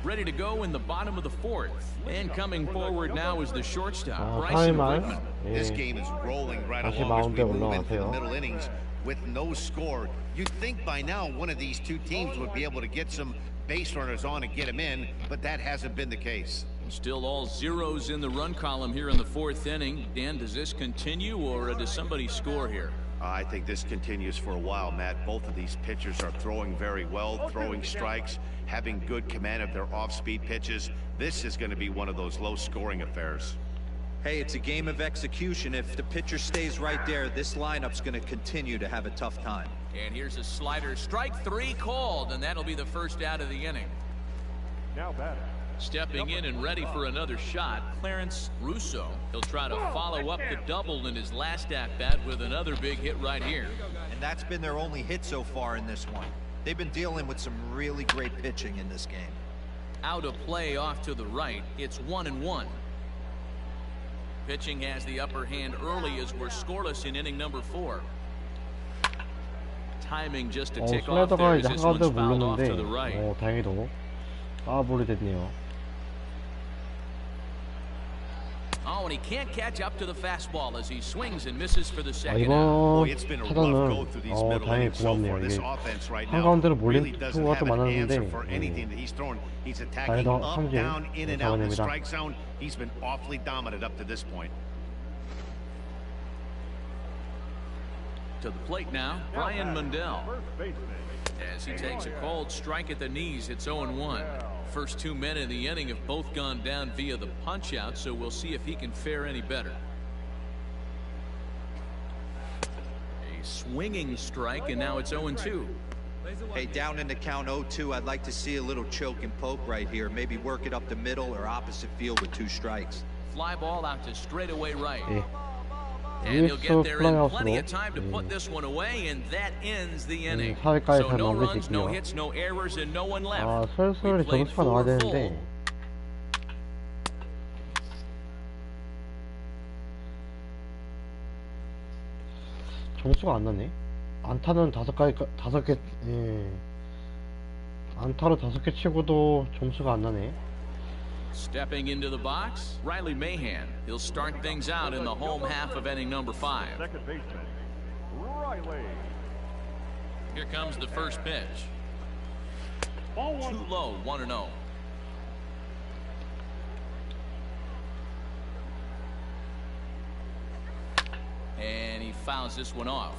Ready to go in the bottom of the 4th. And coming forward now is the shortstop, 아, Bryson 4회 말 Brickman. This 예, game is rolling right 다시 along as we 마운드에 move into the 올라가세요. middle innings with no score. You'd think by now one of these two teams would be able to get some base runners on and get them in, but that hasn't been the case. Still all zeros in the run column here in the 4th inning. Dan, does this continue, or does somebody score here? I think this continues for a while, Matt. Both of these pitchers are throwing very well, throwing strikes, having good command of their off-speed pitches. This is going to be one of those low-scoring affairs. Hey, it's a game of execution. If the pitcher stays right there, this lineup's going to continue to have a tough time. And here's a slider. Strike 3 called, and that'll be the first out of the inning. Now batting. Stepping in and ready for another shot, Clarence Russo. He'll try to follow up the double in his last at-bat with another big hit right here. And that's been their only hit so far in this one. They've been dealing with some really great pitching in this game. Out of play off to the right. It's 1-1. Pitching has the upper hand early as we're scoreless in inning number 4. Timing just to tick off there 슬라이더가 as 이제 this one's 한가운데 fouled off to the 물렸는데 right. 다행히도 파울이 됐네요. Oh, and he can't catch up to the fastball as he swings and misses for the 아, second out. Boy, it's been a rough 타자는 go through these middle 다행히 innings so 고맙네요. far. This 이게 offense right now 한가운데로 몰린 really doesn't 투구가 또 have an answer 많았는데 for anything that he's thrown. He's attacking 다행히도 up, 삼진 down, in and out in the 잡아냅니다. strike zone. He's been awfully dominant up to this point. To the plate now, Brian Mundell. First baseman. As he takes a called strike at the knees, it's 0-1. First 2 men in the inning have both gone down via the punch out, so we'll see if he can fare any better. A swinging strike, and now it's 0-2. Hey, down in the count 0-2, I'd like to see a little choke and poke right here. Maybe work it up the middle or opposite field with 2 strikes. Fly ball out to straightaway right. 예. And he'll get there in 플라이아웃으로 plenty of time to put this one away, and that ends the inning. 4회까지 So 잘 no runs, no 마무리됐고요. hits, no errors, and no one left. 아, We 슬슬 played 점수가 나와야 4 되는데 full. 점수가 안 나네. 안타는 5개, 예. 안타로 5개 치고도 점수가 안 나네. Stepping into the box, Riley Mahan. He'll start things out in the home half of inning number 5. Second baseman, Riley. Here comes the first pitch. Too low, 1-0. And he fouls this one off.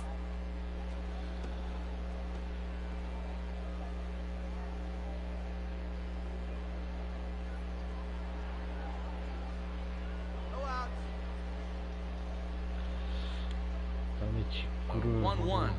그다음에 직구를 1-1.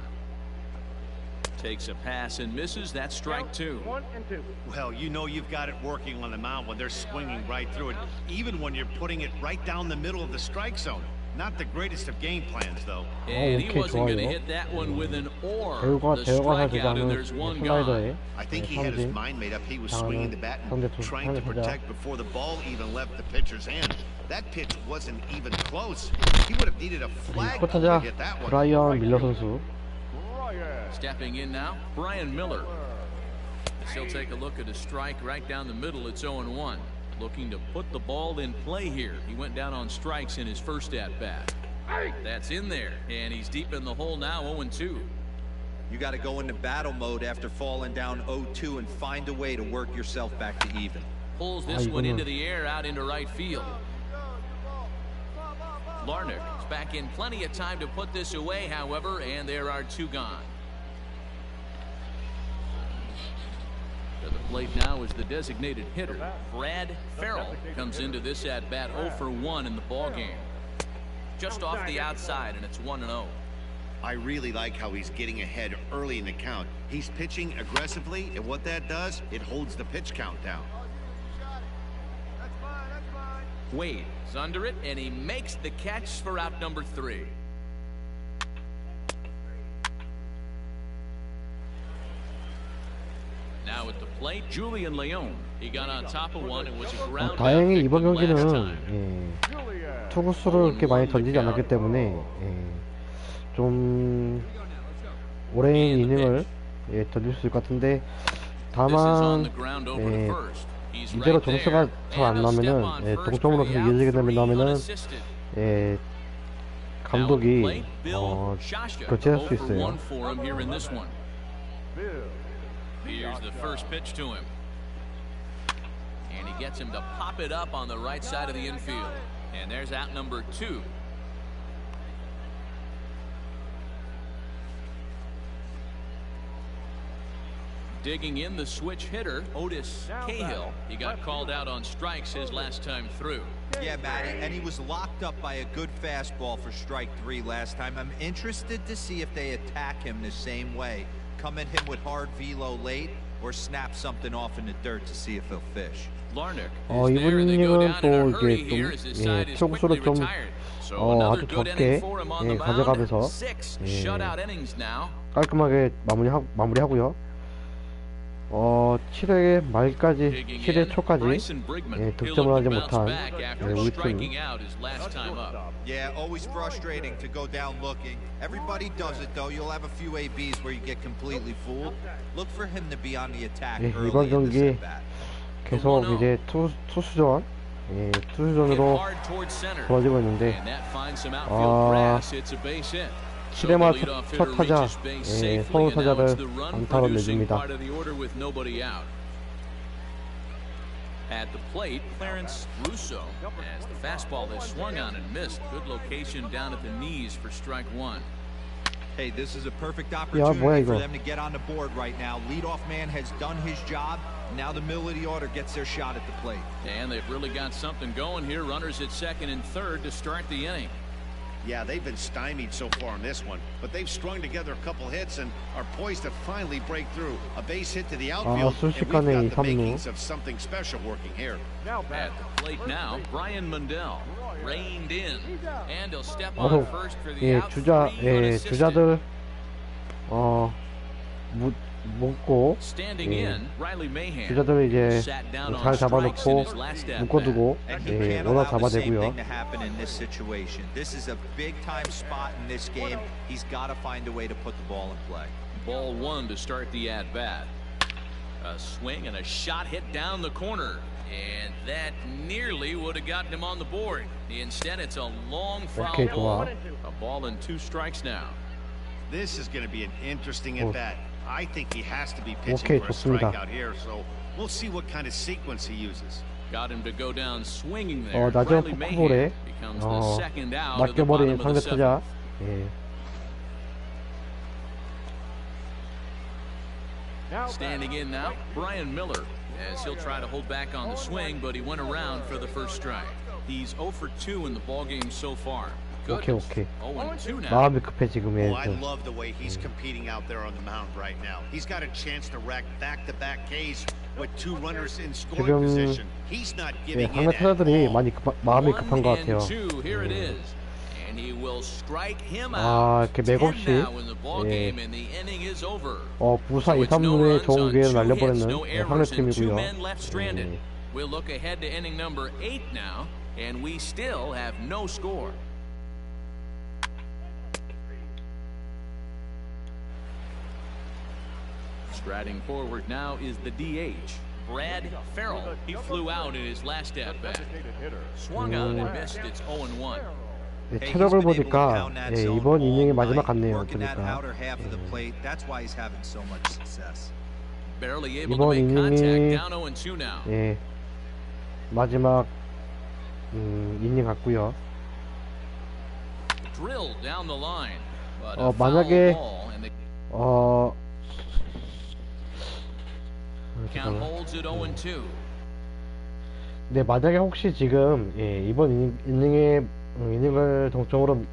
Takes a pass and misses. That's strike 2. 1-2. Well, you know you've got it working on the mound when they're swinging right through it, even when you're putting it right down the middle of the strike zone. Not the greatest of game plans, though. And he 오케이, wasn't going to 좋아요. hit that one with an or. 대우가 The 잘 되지 strikeout, and 않은 there's one gone. 슬라이더에 I think he had his 삼진 mind made up. He was 당하는 swinging the bat 상대 and 투 trying to 상대 타자 protect before the ball even left the pitcher's hand. That pitch wasn't even close. He would have needed a flag to 타자 hit that one. 브라이언 밀러 선수. Ryan. Stepping in now, Brian Miller. He'll take a look at a strike right down the middle. It's 0-1. Looking to put the ball in play here. He went down on strikes in his first at-bat. That's in there, and he's deep in the hole now, 0-2. You got to go into battle mode after falling down 0-2 and find a way to work yourself back to even. Pulls this one into the air out into right field. Larnach is back in plenty of time to put this away, however, and there are 2 gone. To the plate now is the designated hitter, Brad Farrell, comes into this at bat 0 for 1 in the ball game. Just off the outside, and it's 1-0. I really like how he's getting ahead early in the count. He's pitching aggressively, and what that does, it holds the pitch count down. Wade is under it, and he makes the catch for out number 3. Now at the plate, Julian Leon. He got on top of one and was a ground out 다행히 이번 victim last 경기는 time. 투구수를 그렇게 많이 던지지 않았기 때문에 좀 오랜 이닝을 던질 수 있을 것 같은데, 다만 이대로 점수가 잘 안 나면은 동점으로 계속 이어지게 되면은 감독이 교체할 수 있어요. Here's the first pitch to him. And he gets him to pop it up on the right side of the infield. And there's out number 2. Digging in the switch hitter, Otis Cahill. He got called out on strikes his last time through. Yeah, Matt, and he was locked up by a good fastball for strike 3 last time. I'm interested to see if they attack him the same way. Come at him with hard velo late, or snap something off in the dirt to see if he'll fish. Larnach 이번 이닝은 또 이게 좀 투구수를 좀 아주 적게 가져가면서 깔끔하게 마무리하고요. 7회 말까지 7회 초까지 득점을 하지 못한 우리 팀. Yeah, always frustrating to go down looking. Everybody does it though. You'll have a few ABs where you get completely fooled. Look for him to be on the attack 이번 early in this 경기 at-bat. 계속 이제 투수전으로 좋아지고 있는데 7회말 첫 타자 서울 타자를 안타로 내줍니다. At the plate, Clarence Russo, as the fastball is swung on and missed. Good location down at the knees for strike 1. Hey, this is a perfect opportunity for them to get on the board right now. Leadoff man has done his job. Now the middle of the order gets their shot at the plate. And they've really got something going here. Runners at second and third to start the inning. Yeah, they've been stymied so far in this one, but they've strung together a couple hits and are poised to finally break through. A base hit to the outfield, and we've got the makings of something special working here. At the plate now, Brian Mundell reined in, and he'll step on first for the out. 주자들 묶고 주자들을 이제 잘 잡아놓고 묶어두고 원화 잡아대고요. This is a big time spot in this game. He's got to find a way to put the ball in play. Ball 1 to start the at bat. A swing and a shot hit down the corner, and that nearly would have gotten him on the board. Instead, it's a long foul ball. A ball and 2 strikes now. This is going to be an interesting at bat. I think he has to be pitching for a strikeout here, so we'll see what kind of sequence he uses. Got him to go down swinging there. 낮은 포크볼에 맡겨버린 상대 타자. Standing in now, Brian Miller, as he'll try to hold back on the swing, but he went around for the first strike. He's 0 for 2 in the ballgame so far. 오케이. 0-2 now. 마음이 급해 지금. I love the way he's competing out there on the mound right now. He's got a chance to rack back-to-back Ks with 2 runners in scoring position. He's not giving in 상대 타자들이 많이 마음이 급한 것 같아요. Here it is. And he will strike him 아, out. 이렇게 맥없이 부사 2, 3루에 좋은 기회를 날려버리는 상대팀이고요. We'll look ahead to inning number 8 now, and we still have no score. Striding forward now is the DH, Brad Farrell. He flew out in his last at-bat. Swung on and missed. It's 0-1. Hey, he's 체력을 been able to 보니까 pound that zone 이번 이닝이 all 마지막 night, 같네요. working that 보니까 outer half of the plate. That's why he's having so much success. Barely able to 이번 make contact. 이닝이 Down 0-2 now. 마지막 이닝 같고요. Drilled down the line. But a foul 만약에 ball and the count 잠깐만. holds at 0-2. 네, 만약에 혹시 지금 이번 이닝을 동점으로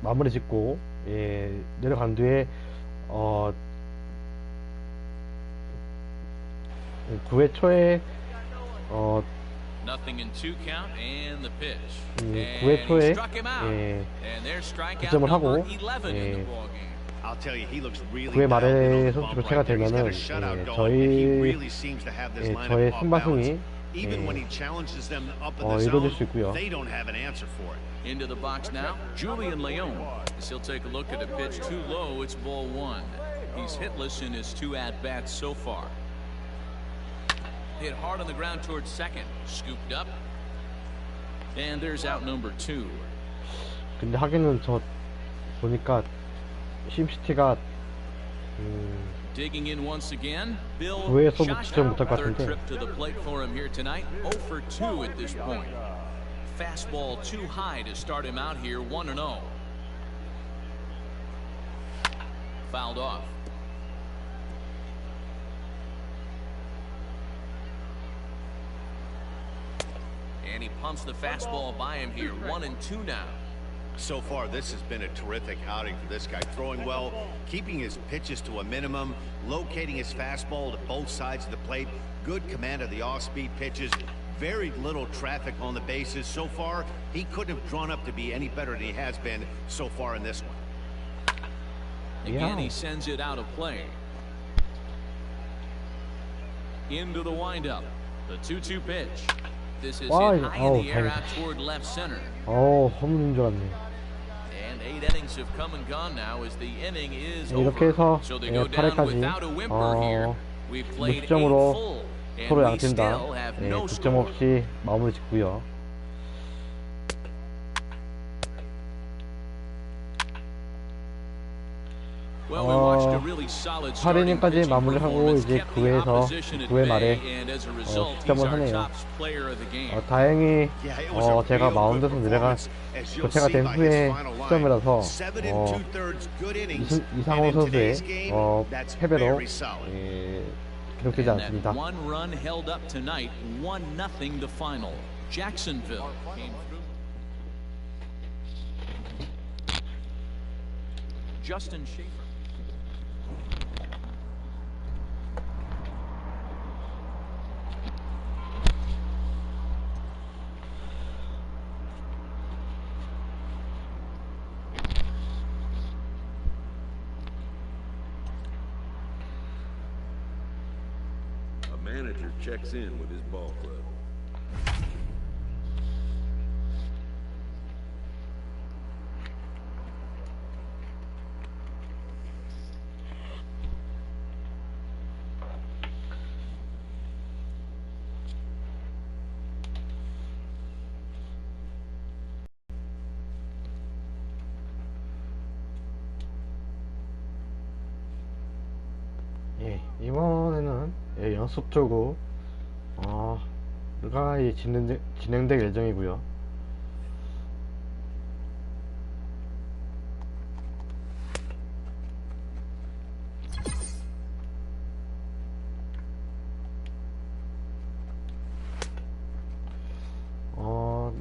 마무리 짓고 내려간 뒤에 9회 초에 Nothing in 2 count and the pitch. 9회 And he 초에 struck him out. And there's strikeout 득점을 number 하고 11 in the ball game. I'll tell you, he looks really 9회 dialed in on 말에 the 선수 bump 교체가 right there. He's got 되면은 a shutout going, and he really seems to have this lineup 저의 off 승부승이 balance. Even when he challenges them up in the 이루어질 zone, 수 있고요. they don't have an answer for it. Into the box now, Julian Leon. As he'll take a look at a pitch too low, it's ball 1. He's hitless in his 2 at-bats so far. Hit hard on the ground towards second. Scooped up. And there's out number 2. 근데 하기는 저 보니까 심시티가 Digging in once again, Bill 9회에서도 득점 Shasha. 못할 것 Third 같은데 trip to the plate for him here tonight. 0 for 2 at this point. Fastball too high to start him out here, 1-0. Fouled off. And he pumps the fastball by him here, 1-2 now. So far, this has been a terrific outing for this guy. Throwing well, keeping his pitches to a minimum, locating his fastball to both sides of the plate, good command of the off-speed pitches, very little traffic on the bases. So far, he couldn't have drawn up to be any better than he has been so far in this one. Again, he sends it out of play. Into the windup. The 2-2 pitch. This is hit high in the air out toward left center. 홈런인 줄 알았네. And 8 innings have come and gone now as the inning is 이렇게 over. 해서 So they go down 8회까지 without a whimper here. We've played 8 무득점으로 full and 서로 we 양팀 다 still have no 득점 score. 없이 마무리 짓고요. Well, we watched a really solid starting 8이닝까지 pitching 마무리하고 performance, 이제 kept the 9회에서 opposition at 9회 말에 bay, and as a result, he's 득점을 our 하네요. top player of the game. 다행히 Yeah, it was a 제가 real 마운드에서 good 내려가 performance, as you'll 교체가 see 된 by 후에 his final line. 득점이라서 7 2/3 good innings, 이상호 and in 선수의 today's game, that's 패배로 very solid. 기록되지 And that 않습니다. one run held up tonight, 1-0 the final. Jacksonville came through. Justin Schaefer. A manager checks in with his ball club. 이번에는 연습적으로 가 진행될 예정이고요.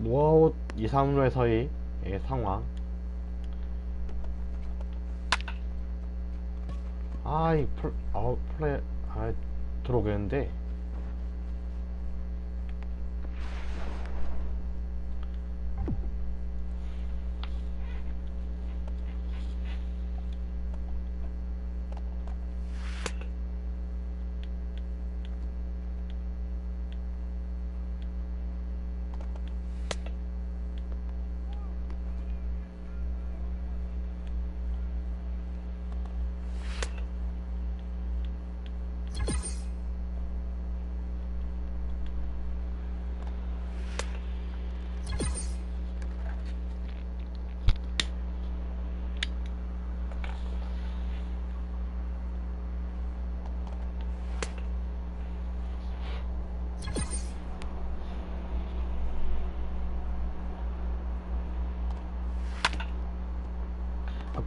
노아웃 2, 3루에서의 상황. 플레이 들어오겠는데.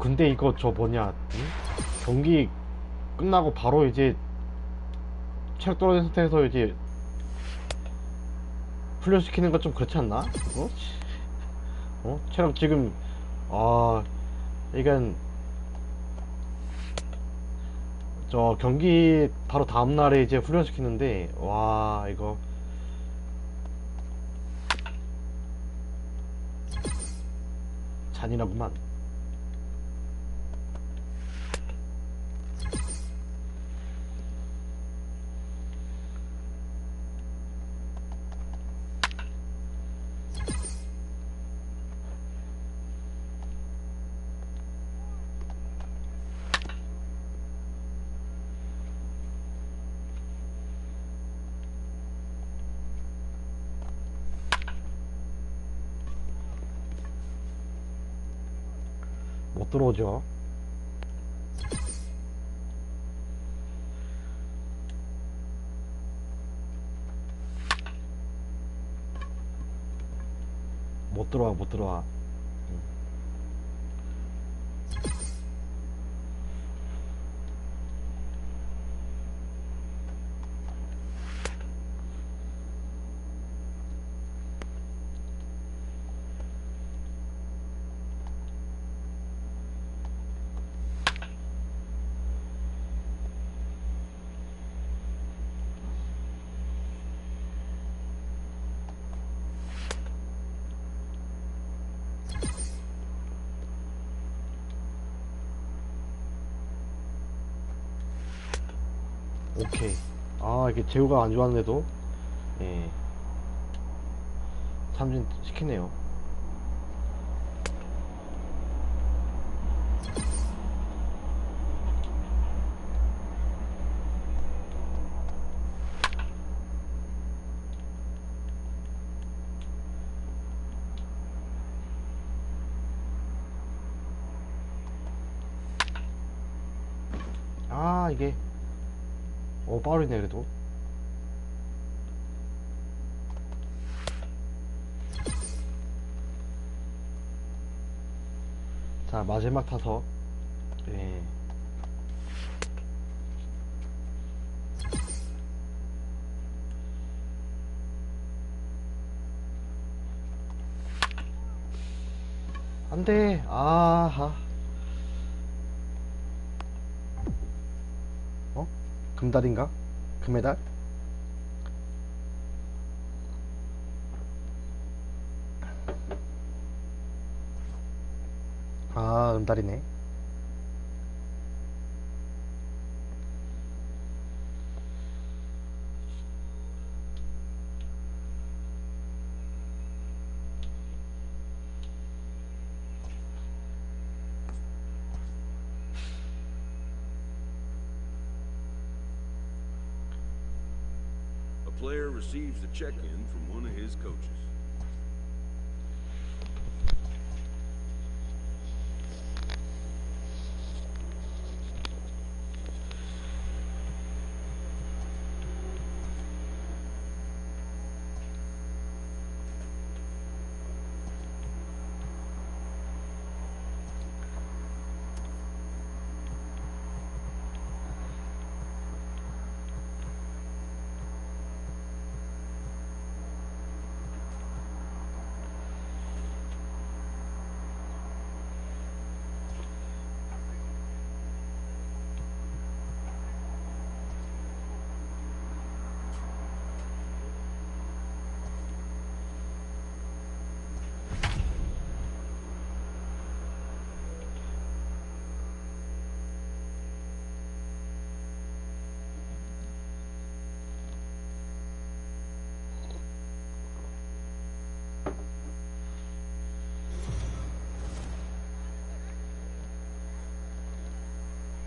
근데 이거 저 뭐냐, 응? 경기 끝나고 바로 이제 체력 떨어진 상태에서 이제 훈련시키는 거 좀 그렇지 않나? 체력 지금, 아, 이건, 저 경기 바로 다음날에 이제 훈련시키는데, 와, 이거, 잔인하구만. 못 들어오죠. 못 들어와, 못 들어와. 오케이. 아, 이게 제우가 안 좋았는데도, 예, 참진 시키네요. 아, 이게, 파울이네, 그래도. 자, 마지막 타석. 예. 안 돼. 아하. 금달인가? 금메달? 아, 은달이네. A player receives a check-in from one of his coaches.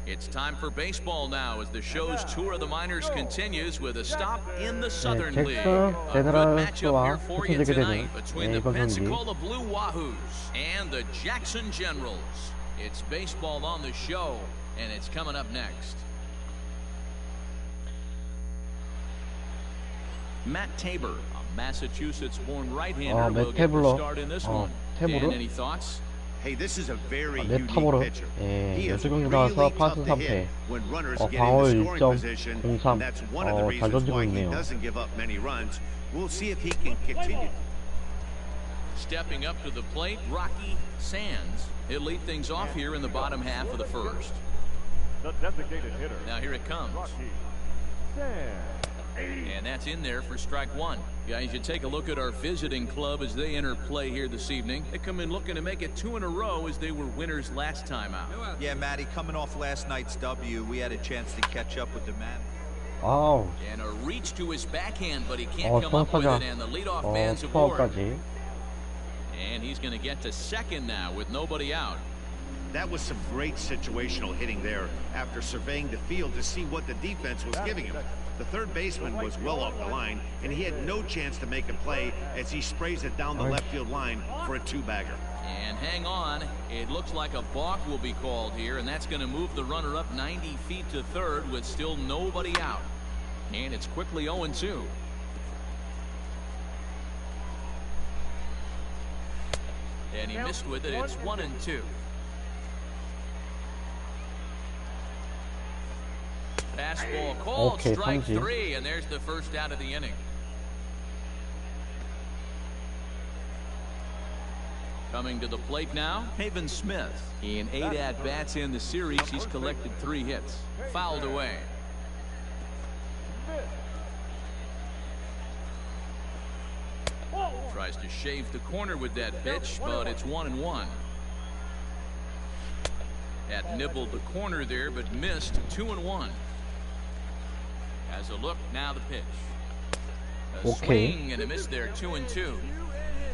It's time for baseball now as the show's tour of the minors continues with a stop in the Southern League. A good matchup here for you tonight between the Pensacola Blue Wahoos and the Jackson Generals. It's baseball on the show, and it's coming up next. Matt Tabor, a Massachusetts-born right-hander, will get the start in this one. Dan, any thoughts? Hey, this is a very 네 unique 탑으로 pitcher. 예, He is 12경기 really 나와서 tough 8승 to hit 3패 when runners get in the 방어율 scoring position, 1.03 and that's one of the 잘 reasons 던지고 why he 있네요. doesn't give up many runs. We'll see if he can continue. Stepping up to the plate, Rocky Sands. He'll lead things off here in the bottom half of the first. The designated hitter. Now here it comes. Rocky Sands. And that's in there for strike one. Guys, you take a look at our visiting club as they enter play here this evening. They come in looking to make it 2 in a row as they were winners last time out. Yeah, Matty, coming off last night's W, we had a chance to catch up with the man. 아우 And a reach to his backhand, but he can't come up with 수학하자 it, and the leadoff man's aboard. 수학까지 And he's going to get to second now with nobody out. That was some great situational hitting there after surveying the field to see what the defense was giving him. The third baseman was well off the line, and he had no chance to make a play as he sprays it down the left field line for a two-bagger. And hang on, it looks like a balk will be called here, and that's going to move the runner up 90 feet to third with still nobody out. And it's quickly 0-2. And he missed with it. It's 1-2. Fastball called, Okay, strike 삼진. 3, and there's the first out of the inning. Coming to the plate now, Haven Smith. In 8 at-bats in the series, he's collected 3 hits. Fouled away. Tries to shave the corner with that pitch, but it's 1-1. Had nibbled the corner there, but missed. 2-1. As a look, now the pitch. A swing and a miss there. 2-2.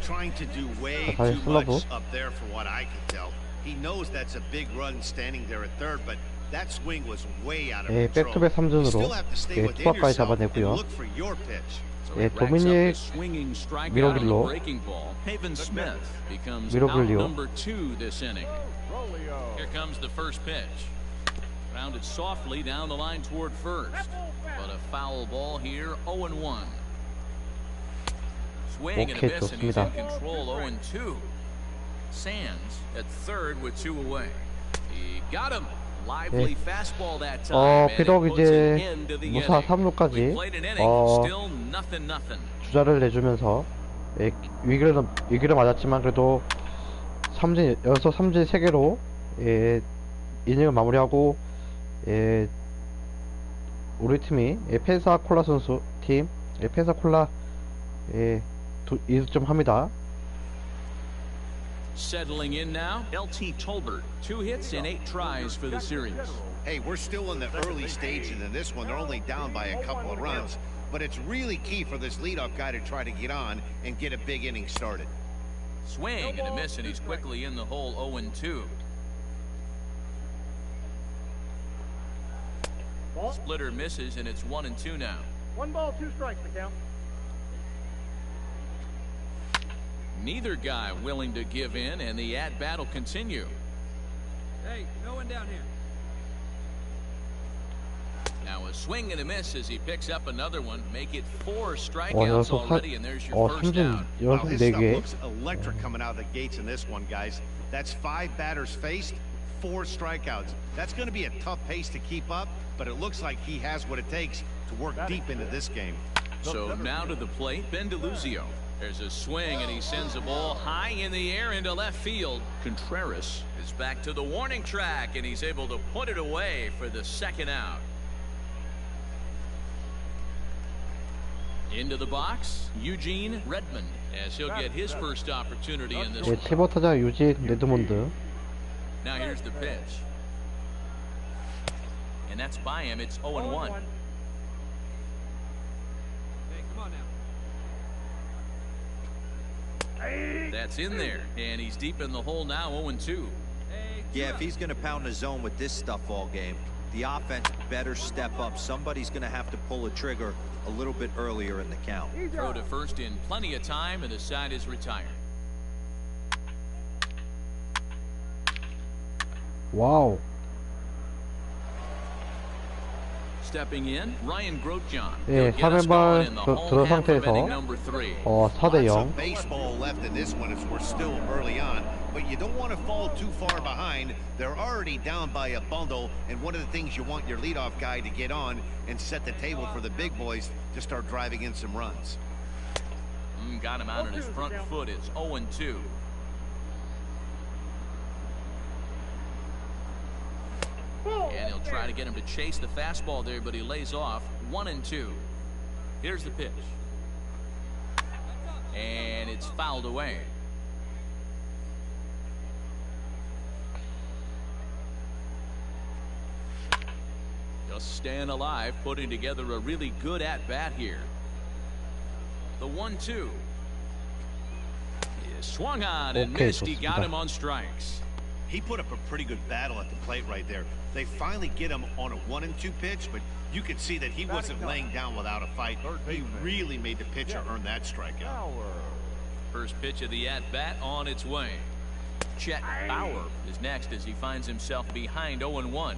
Trying to do way 다시 too much 슬러브. up there for what I can tell. He knows that's a big run standing there at third, but that swing was way out of 예, control. 백투백 You 3진으로 still have to stay 예, within 투박까지 yourself and 잡아냈고요. look for your pitch. So 예, he racks up 도미닉 the swinging strikeout on the 미러길로. breaking ball. Haven Smith becomes 미러길리오. out number 2 this inning. Rolio. Here comes the first pitch. Rounded softly down the line toward first. But a foul ball here, 0-1. Swing and a 오케이, miss, and he's in 좋습니다. control, 0-2. Sands at third with 2 away. He got him. Lively fastball that time. and it 비록 puts an 이제 end to the 무사 inning. 3루까지 We played an inning, still nothing. 주자를 내주면서 예, 위기를 맞았지만 그래도 여기서 삼진 3개로 예, 이닝을 마무리하고 예, 우리 팀이 펜사콜라 선수 팀 펜사콜라 2득점 합니다. Settling in now, LT Tolbert. 2 hits in 8 tries for the series. Hey, we're still in the early stages in this one. They're only down by a couple of runs, but it's really key for this leadoff guy to try to get on and get a big inning started. Swing and a miss, and he's quickly in the hole, 0-2. Splitter misses, and it's 1-2 now. 1 ball, 2 strikes, the count. Neither guy willing to give in, and the at-bat will continue. Hey, no one down here. Now a swing and a miss as he picks up another one. Make it 4 strikeouts 여기서 already, and there's your first out. 삼진 Wow, 연속 his stuff 4개. looks electric coming out of the gates in this one, guys. That's 5 batters faced, 4 strikeouts. That's going to be a tough pace to keep up, but it looks like he has what it takes to work deep into this game. So now to the plate, Ben DeLuzio. There's a swing, and he sends a ball high in the air into left field. Contreras is back to the warning track, and he's able to put it away for the second out. Into the box, Eugene Redmond, as he'll get his first opportunity in this 예, one. 7번 타자 유진 레드몬드. Now here's the pitch. And that's by him. It's 0-1. Hey, come on now. That's in there, and he's deep in the hole now, 0-2. Hey, Yeah, if he's going to pound the zone with this stuff all game, the offense better step up. Somebody's going to have to pull a trigger a little bit earlier in the count. Throw to first in plenty of time, and the side is retired. 와우. Stepping in, Ryan Grotjohn. 예, He'll get us 3회 going 말 in the 들어 home half of 상태에서 inning number 3. 4대 Lots 0. of baseball left in this one as we're still early on, but you don't want to fall too far behind. They're already down by a bundle, and one of the things you want your leadoff guy to get on and set the table for the big boys to start driving in some runs. Got him out on his front foot. It's 0-2. And he'll try to get him to chase the fastball there, but he lays off. 1-2. Here's the pitch. And it's fouled away. Just staying alive, putting together a really good at-bat here. The 1-2 is swung on and Okay, missed. He got 좋습니다. him on strikes. He put up a pretty good battle at the plate right there. They finally get him on a 1-2 pitch, but you could see that he wasn't laying down without a fight. He really made the pitcher earn that strikeout. First pitch of the at-bat on its way. Chet Bauer is next as he finds himself behind 0-1.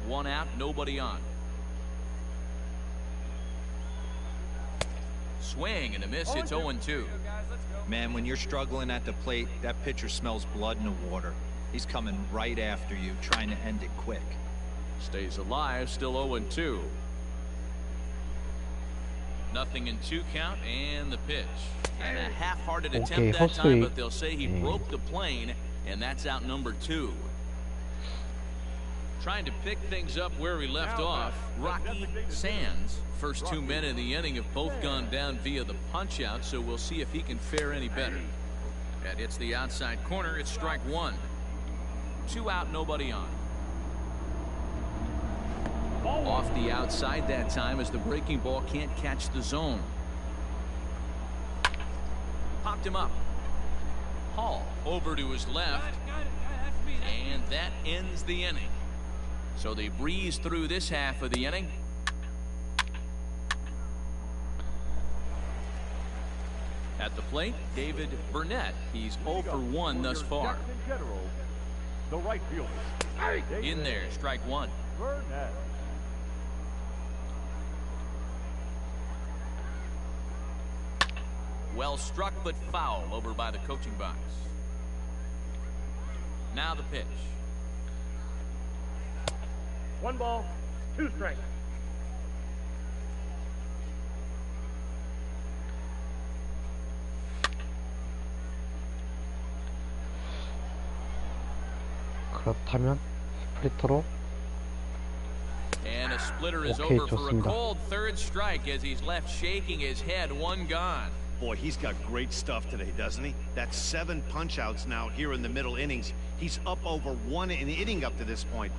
One out, nobody on. Swing and a miss. It's 0-2. Man, when you're struggling at the plate, that pitcher smells blood in the water. He's coming right after you, trying to end it quick. Stays alive, still 0-2. Nothing in 2 count, and the pitch. And a half-hearted attempt that time, but they'll say he broke the plane, and that's out number 2. Trying to pick things up where we left off, Rocky Sands. First 2 men in the inning have both gone down via the punch-out, so we'll see if he can fare any better. That hits the outside corner. It's strike 1. 2 out, nobody on. Off the outside that time as the breaking ball can't catch the zone. Popped him up. Hall over to his left, and that ends the inning. So they breeze through this half of the inning. At the plate, David Burnett. He's 0 for 1 thus far. The right fielder. In there, strike 1. Burnett. Well struck, but foul over by the coaching box. Now the pitch. 1 ball, 2 strikes. 그렇다면 스플리터로. And a splitter is Okay, over for a 좋습니다. cold third strike as he's left shaking his head. 1 gone. Boy, he's got great stuff today, doesn't he? That's 7 punch-outs now here in the middle innings. He's up over 1 an inning up to this point.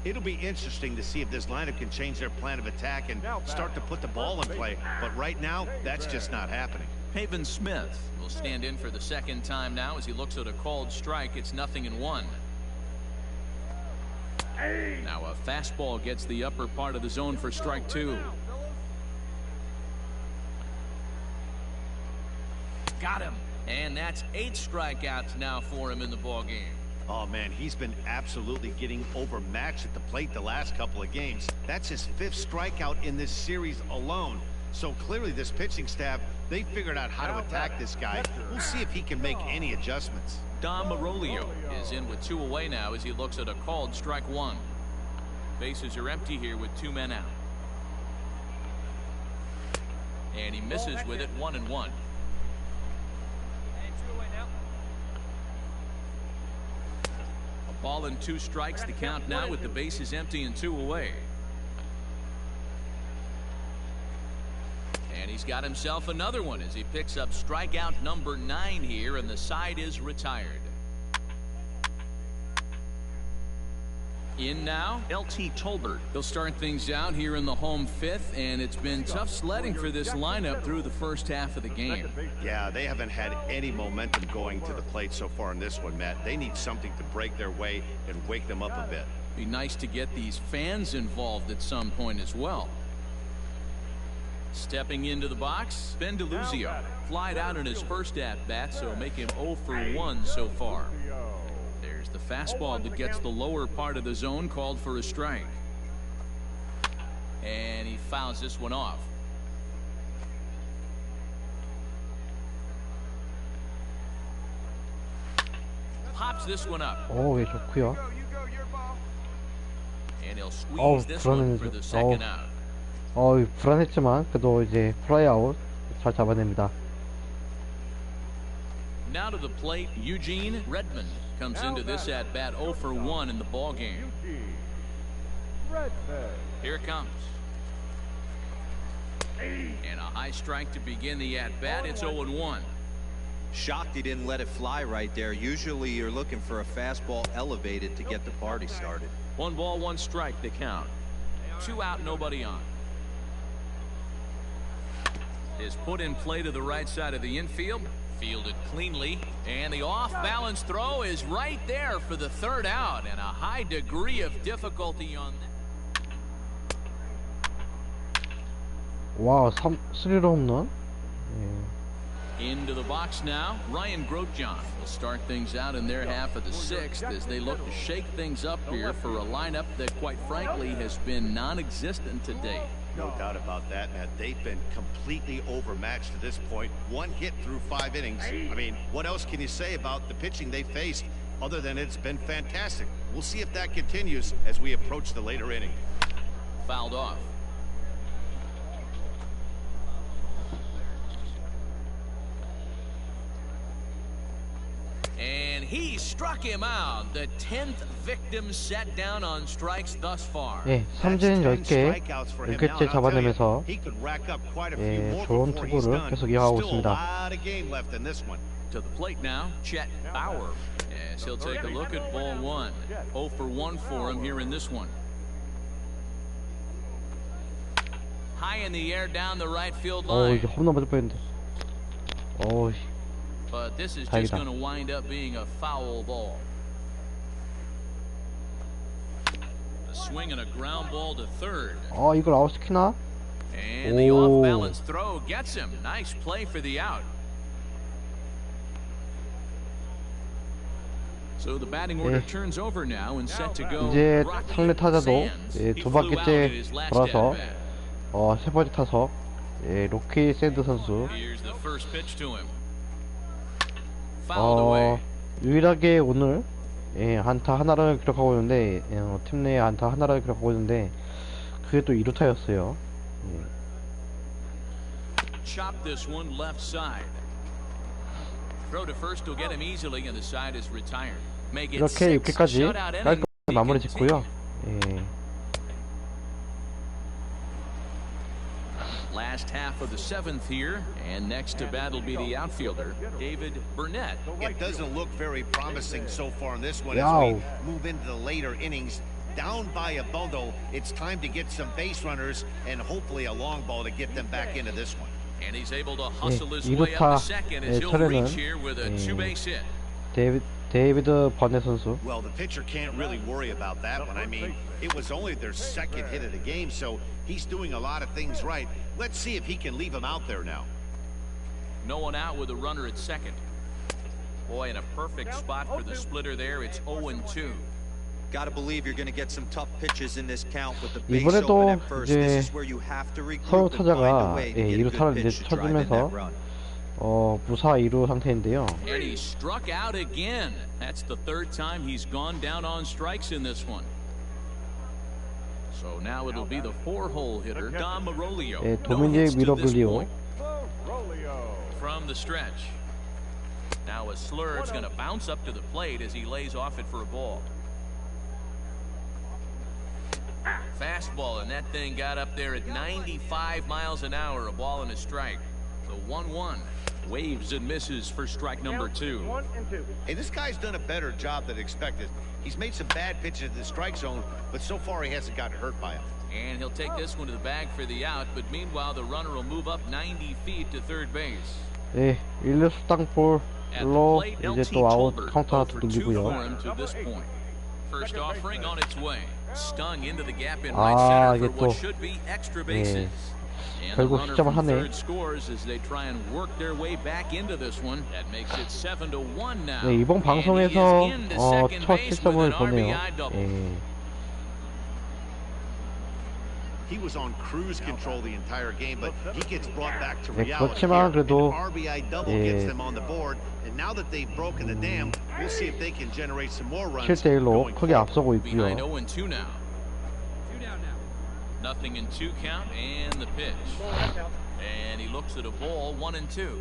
It'll be interesting to see if this lineup can change their plan of attack and start to put the ball in play. But right now, that's just not happening. Haven Smith will stand in for the second time now as he looks at a called strike. It's 0-1. Now a fastball gets the upper part of the zone for strike 2. Got him. And that's 8 strikeouts now for him in the ball game. Oh, man, he's been absolutely getting overmatched at the plate the last couple of games. That's his 5th strikeout in this series alone. So clearly this pitching staff, they figured out how to attack this guy. We'll see if he can make any adjustments. Dom Marolio is in with 2 away now as he looks at a called strike 1. Bases are empty here with 2 men out. And he misses with it. 1-1. A ball and 2 strikes, the count now with the bases empty and 2 away. And he's got himself another one as he picks up strikeout number 9 here, and the side is retired. In now, LT Tolbert. He'll start things out here in the home 5th, and it's been tough sledding for this lineup through the first half of the game. Yeah, they haven't had any momentum going to the plate so far in this one, Matt. They need something to break their way and wake them up a bit. Be nice to get these fans involved at some point as well. Stepping into the box, Ben DeLuzio. Flied out in his first at-bat, so make him 0 for 1 so far. There's There's the fastball that gets the lower part of the zone, called for a strike. And he fouls this one off. Pops this one up. 예, 좋고요. And he'll squeeze this one for the second out. 불안했지만 그래도 이제 플라이아웃 잘 잡아냅니다. Now to the plate, Eugene Redmond comes into this at bat 0 for 1 in the ball game. Here it comes. And a high strike to begin the at bat. It's 0 and 1. Shocked he didn't let it fly right there. Usually you're looking for a fastball elevated to get the party started. 1 ball, 1 strike, the count. 2 out, nobody on. Is put in play to the right side of the infield. Fielded cleanly. And the off-balance throw is right there for the third out. And a high degree of difficulty on that. 와, 3루로 홈런. Into the box now, Ryan Grotjohn will start things out in their half of the 6th as they look to shake things up here for a lineup that, quite frankly, has been non-existent to date. No doubt about that, Matt. They've been completely overmatched to this point. 1 hit through 5 innings. I mean, what else can you say about the pitching they faced other than it's been fantastic? We'll see if that continues as we approach the later inning. Fouled off. And he struck him out. The 10th victim set down on strikes thus far. 예, 삼진 10개, 6개째 잡아내면서 예, 좋은 투구를 계속 이어가고 있습니다. To the plate now, Chet Bauer. Yes, he'll take a look at ball 1. 0 for 1 for him here in this one. High in the air down the right field line. 이제 홈런 맞을 뻔했는데. But this is just going to wind up being a foul ball. A swing and a ground ball to third. 이걸 아웃시키나? And the off-balance throw gets him. Nice play for the out. So the batting order turns over now and set to go. 이제 상대 타자도 예, 두 바퀴째 돌아서 세 번째 타석 예, 로키 샌드 선수 Here's the first pitch to him. 유일하게 오늘 예, 안타 하나를 기록하고 있는데 팀 내에 안타 하나를 기록하고 있는데 그게 또 2루타였어요. Chop this one left side. Throw to first will get him easily and the side is retired. Make it 이렇게 6 6회까지 shutout inning. 깔끔하게 마무리 짓고요. 예. Last half of the 7th here, and next to bat will be the outfielder, David Burnett. It doesn't look very promising so far in this one as we move into the later innings. Down by a bundle, it's time to get some base runners and hopefully a long ball to get them back into this one. And he's able to hustle his way up the second as he'll reach here with a 2-base hit. 데이비드 버넷 선수. Well, the pitcher can't really worry about that one. I mean, it was only their second hit of the game, so he's doing a lot of things right. Let's see if he can leave him out there now. No one out with a runner at second. Boy, in a perfect spot for the splitter there. It's 0-2. Got to believe you're going to get some tough pitches in this count with the base open at first. This is where you have to regroup and find a way to get a good pitch to drive in that run. 무사 2루 상태인데요. And he struck out again. That's the 3rd time he's gone down on strikes in this one. So now it'll be the 4-hole hitter, Dom Marolio. 예, 도미닉 미러글리오. From the stretch. Now a slurve's going to bounce up to the plate as he lays off it for a ball. Fastball, and that thing got up there at 95 miles an hour, a ball and a strike. The 1-1 waves and misses for strike number 2. Hey, this guy's done a better job than expected. He's made some bad pitches in the strike zone, but so far he hasn't gotten hurt by them. And he'll take this one to the bag for the out, but meanwhile the runner will move up 90 feet to third base. 예, 1루수 땅볼로 이제 또 아웃 카운트 하나 돌리고요. First offering on its way. Stung into the gap in right center for what should be extra bases. And the 결국 runner 실점을 from 하네. third scores as they try and work their way back into this one. That makes it 7-1 now. 네, 이번 And 방송에서 he is into second 첫 base with 실점을 an 보네요. RBI double. 예. He was on cruise control the entire game, but he gets brought back to 네, reality. 그렇지만 Here. 그래도 An RBI double 예, gets them on the board, and now that they've broken the dam, we'll see if they can generate some more runs. 7대1로 going 크게 forward. 앞서고 Behind 있고요. 0-2 now. 2 down now. Nothing in 2 count and the pitch. And he looks at a ball 1-2.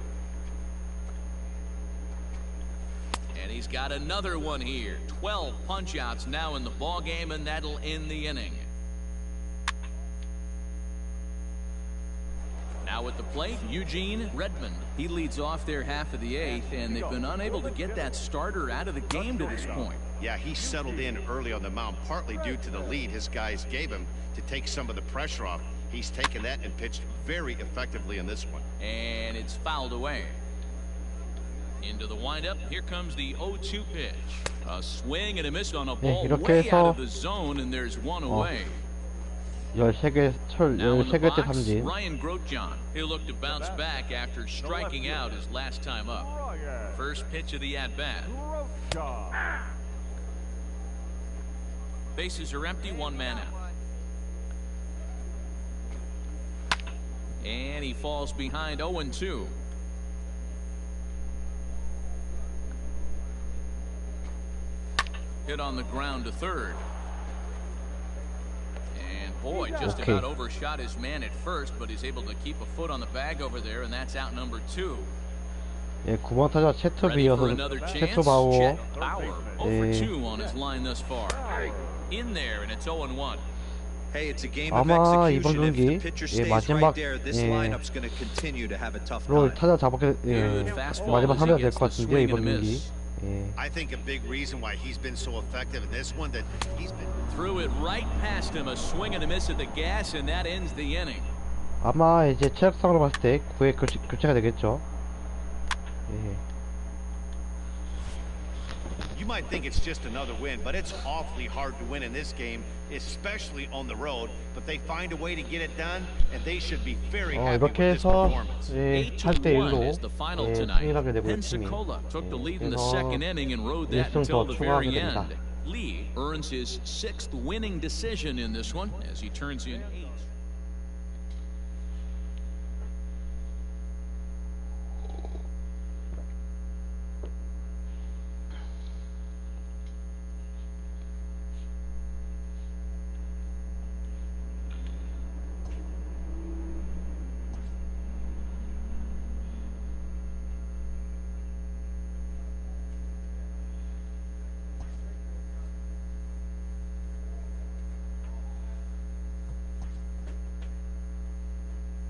And he's got another one here. 12 punch outs now in the ball game, and that'll end the inning. Now at the plate, Eugene Redmond. He leads off their half of the 8th, and they've been unable to get that starter out of the game to this point. Yeah, he settled in early on the mound, partly due to the lead his guys gave him to take some of the pressure off. He's taken that and pitched very effectively in this one. And it's fouled away. Into the windup, here comes the 0-2 pitch. A swing and a miss on a ball 이렇게 way 해서 out of the zone, and there's one away. 13개, Now in the 13개째 box, 삼진. Ryan Grotjohn. He'll look to bounce back after striking out his last time up. First pitch of the at-bat. Bases are empty, 1 man out. And he falls behind 0-2. Hit on the ground to third. And boy, just Okay. about overshot his man at first, but he's able to keep a foot on the bag over there, and that's out number 2. 예, 9번 타자 체트 Ready for 비어서 another 체트 chance? 바우어. Chet Bauer, 0 for 예. 2 on his line thus far. In there, and it's 0-1. Hey, it's a game of 아마 이번 execution. If the 경기 pitcher 예, stays 마지막 right there, this 예, lineup's going to continue to have a tough 로 time. 타자 잡게 예, Good fastball 마지막 as he 상대가 될 gets 것 the 같은데 swing and 이번 a 경기. miss. 예. I think a big reason why he's been so effective in this one that he's been Threw it right past him, a swing and a miss at the gas, and that ends the inning. 아마 이제 체력상으로 봤을 때 9회 교체가 되겠죠. 예. You might think it's just another win, but it's awfully hard to win in this game, especially on the road. But they find a way to get it done, and they should be very happy with 이렇게 this 해서 performance. 예, 8-1 8대1로 is the final 예, tonight. 승리하게 되고 팀이. Pensacola took the lead in the 그래서 second inning and rode that 1승 until 더 the 추가하게 very 됩니다. end. Lee earns his 6th winning decision in this one as he turns in 8.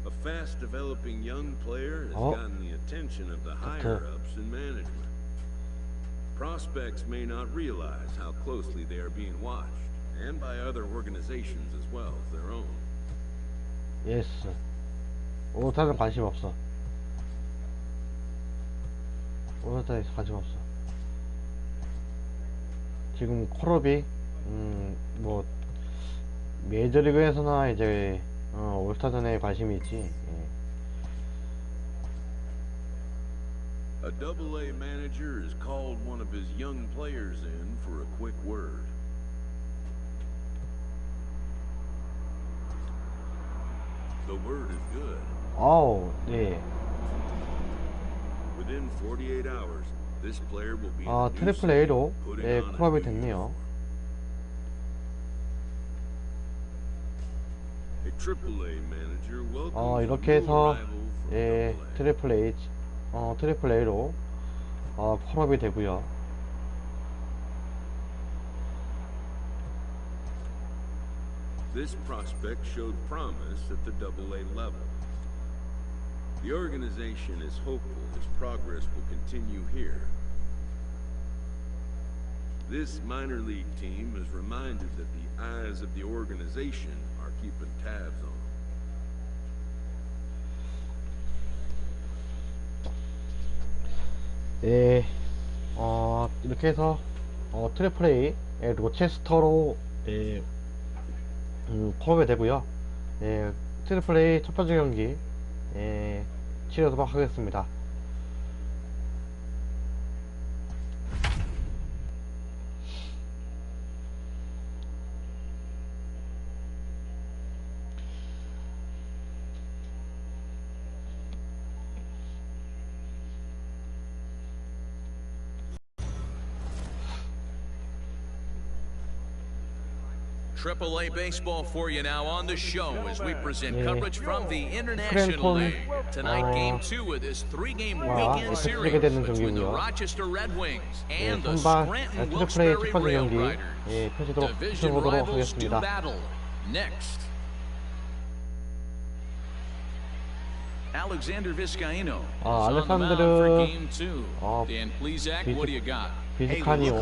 A fast-developing young player has gotten the attention of the higher-ups in management. Prospects may not realize how closely they are being watched, and by other organizations as well as their own. 예스. 오타는 관심 없어. 오타에 관심 없어. 지금 콜업이 뭐 메이저리그에서나 이제 올스타전에 관심이 있지. 예. A Double-A manager has called one of his young players in for a quick word. The word is good. 아우, 네. Within 48 hours, this player will be 아, in the new 트리플 A로 city, putting 예, on a 콜업이 new 됐네요. uniform. A Triple-A manager welcomes a 이렇게 new 해서 arrival from 예, Double-A. 트리플 A로 콜업이 되고요. This prospect showed promise at the Double-A level. The organization is hopeful his progress will continue here. This minor league team is reminded that the eyes of the organization are keeping tabs on him. 예, 이렇게 해서 트리플 A 로체스터로 콜업이 되고요. 예, 트리플 A 첫 번째 경기 치르도록 하겠습니다. AAA baseball for you now on the show as we present coverage from the 스크랜톤 International League. Tonight, Game 2 of this three-game weekend series between the Rochester Red Wings and the 선발 Scranton 트리플 A Wilkes-Barre 첫 번째 Rail 경기 Riders. Division 펼쳐보도록 rivals do 하겠습니다. battle. Next. Alexander Vizcaino is on the mound for Game 2. Dan Plesac, what do you got? 비즈카이노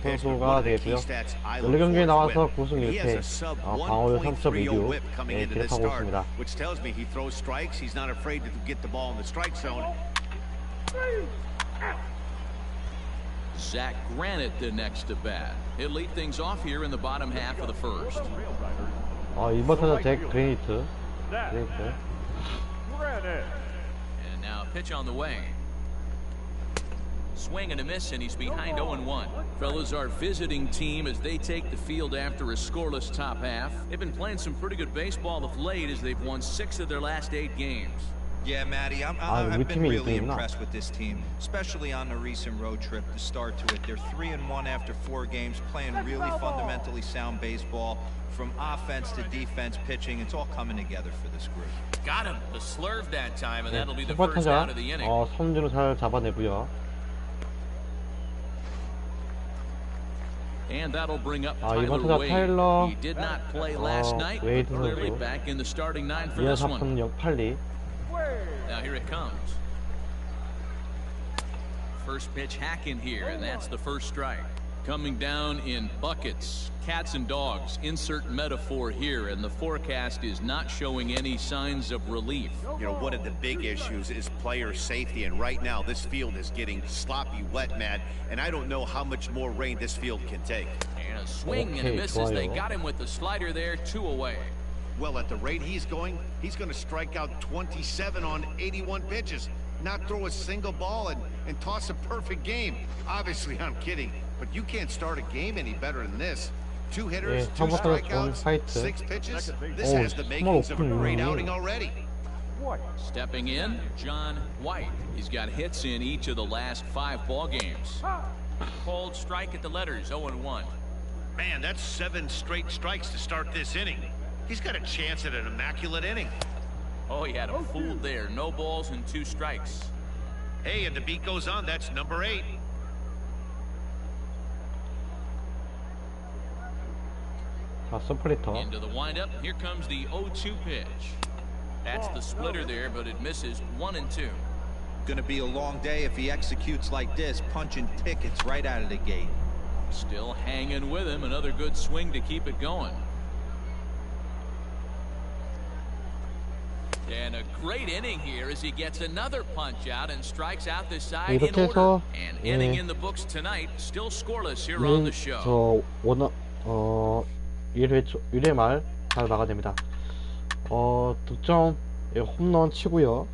선수가 되겠고요. 원래 경기에 나와서 9승 1패, 방어율 3.26 기록하고 있습니다. Zach Granite the next to bat. He'll lead things off here in the bottom half of the first. 이번 타자 잭 그레이트. And now a pitch on the way. Swing and a miss, and he's behind 0-1. Fellas, our visiting team as they take the field after a scoreless top half. They've been playing some pretty good baseball of late as they've won 6 of their last 8 games. Yeah, Matty, I've been really impressed with this team, especially on the recent road trip to start to it. They're 3-1 after 4 games, playing really fundamentally sound baseball. From offense to defense, pitching, it's all coming together for this group. Got him. The slurve that time, and that'll be the 첫 first 타자 out of the inning. 선준우 잘 잡아내고요. And that'll bring up 이번 Tyler 타자 Wade. 타일러 He did not play last night, but 웨이드 clearly 선수 back in the starting 9 for this one. 2년 3푼 0팔리. Now here it comes. First pitch hacking here, and that's the first strike. Coming down in buckets, cats and dogs, insert metaphor here, and the forecast is not showing any signs of relief. You know, one of the big issues is player safety, and right now this field is getting sloppy wet, Matt, and I don't know how much more rain this field can take. And a swing and a miss as they got him with the slider there, 2 away. Well, at the rate he's going to strike out 27 on 81 pitches, not throw a single ball and toss a perfect game. Obviously, I'm kidding, but you can't start a game any better than this. 2 hitters, 2 strikeouts, 6 pitches. This has the makings of a great outing already. Stepping in, John White. He's got hits in each of the last 5 ball games. Called strike at the letters, 0-1. Man, that's 7 straight strikes to start this inning. He's got a chance at an immaculate inning. Oh, he had him fooled there. No balls and 2 strikes. Hey, and the beat goes on. That's number 8. Into the windup. Here comes the 0-2 pitch. That's the splitter there, but it misses 1-2. Going to be a long day if he executes like this, punching tickets right out of the gate. Still hanging with him. Another good swing to keep it going. And a great inning here as he gets another punch out and strikes out the side in order. And inning in the books tonight, still scoreless here on the show. 1회 말 잘 막아냅니다. 득점 홈런 치고요.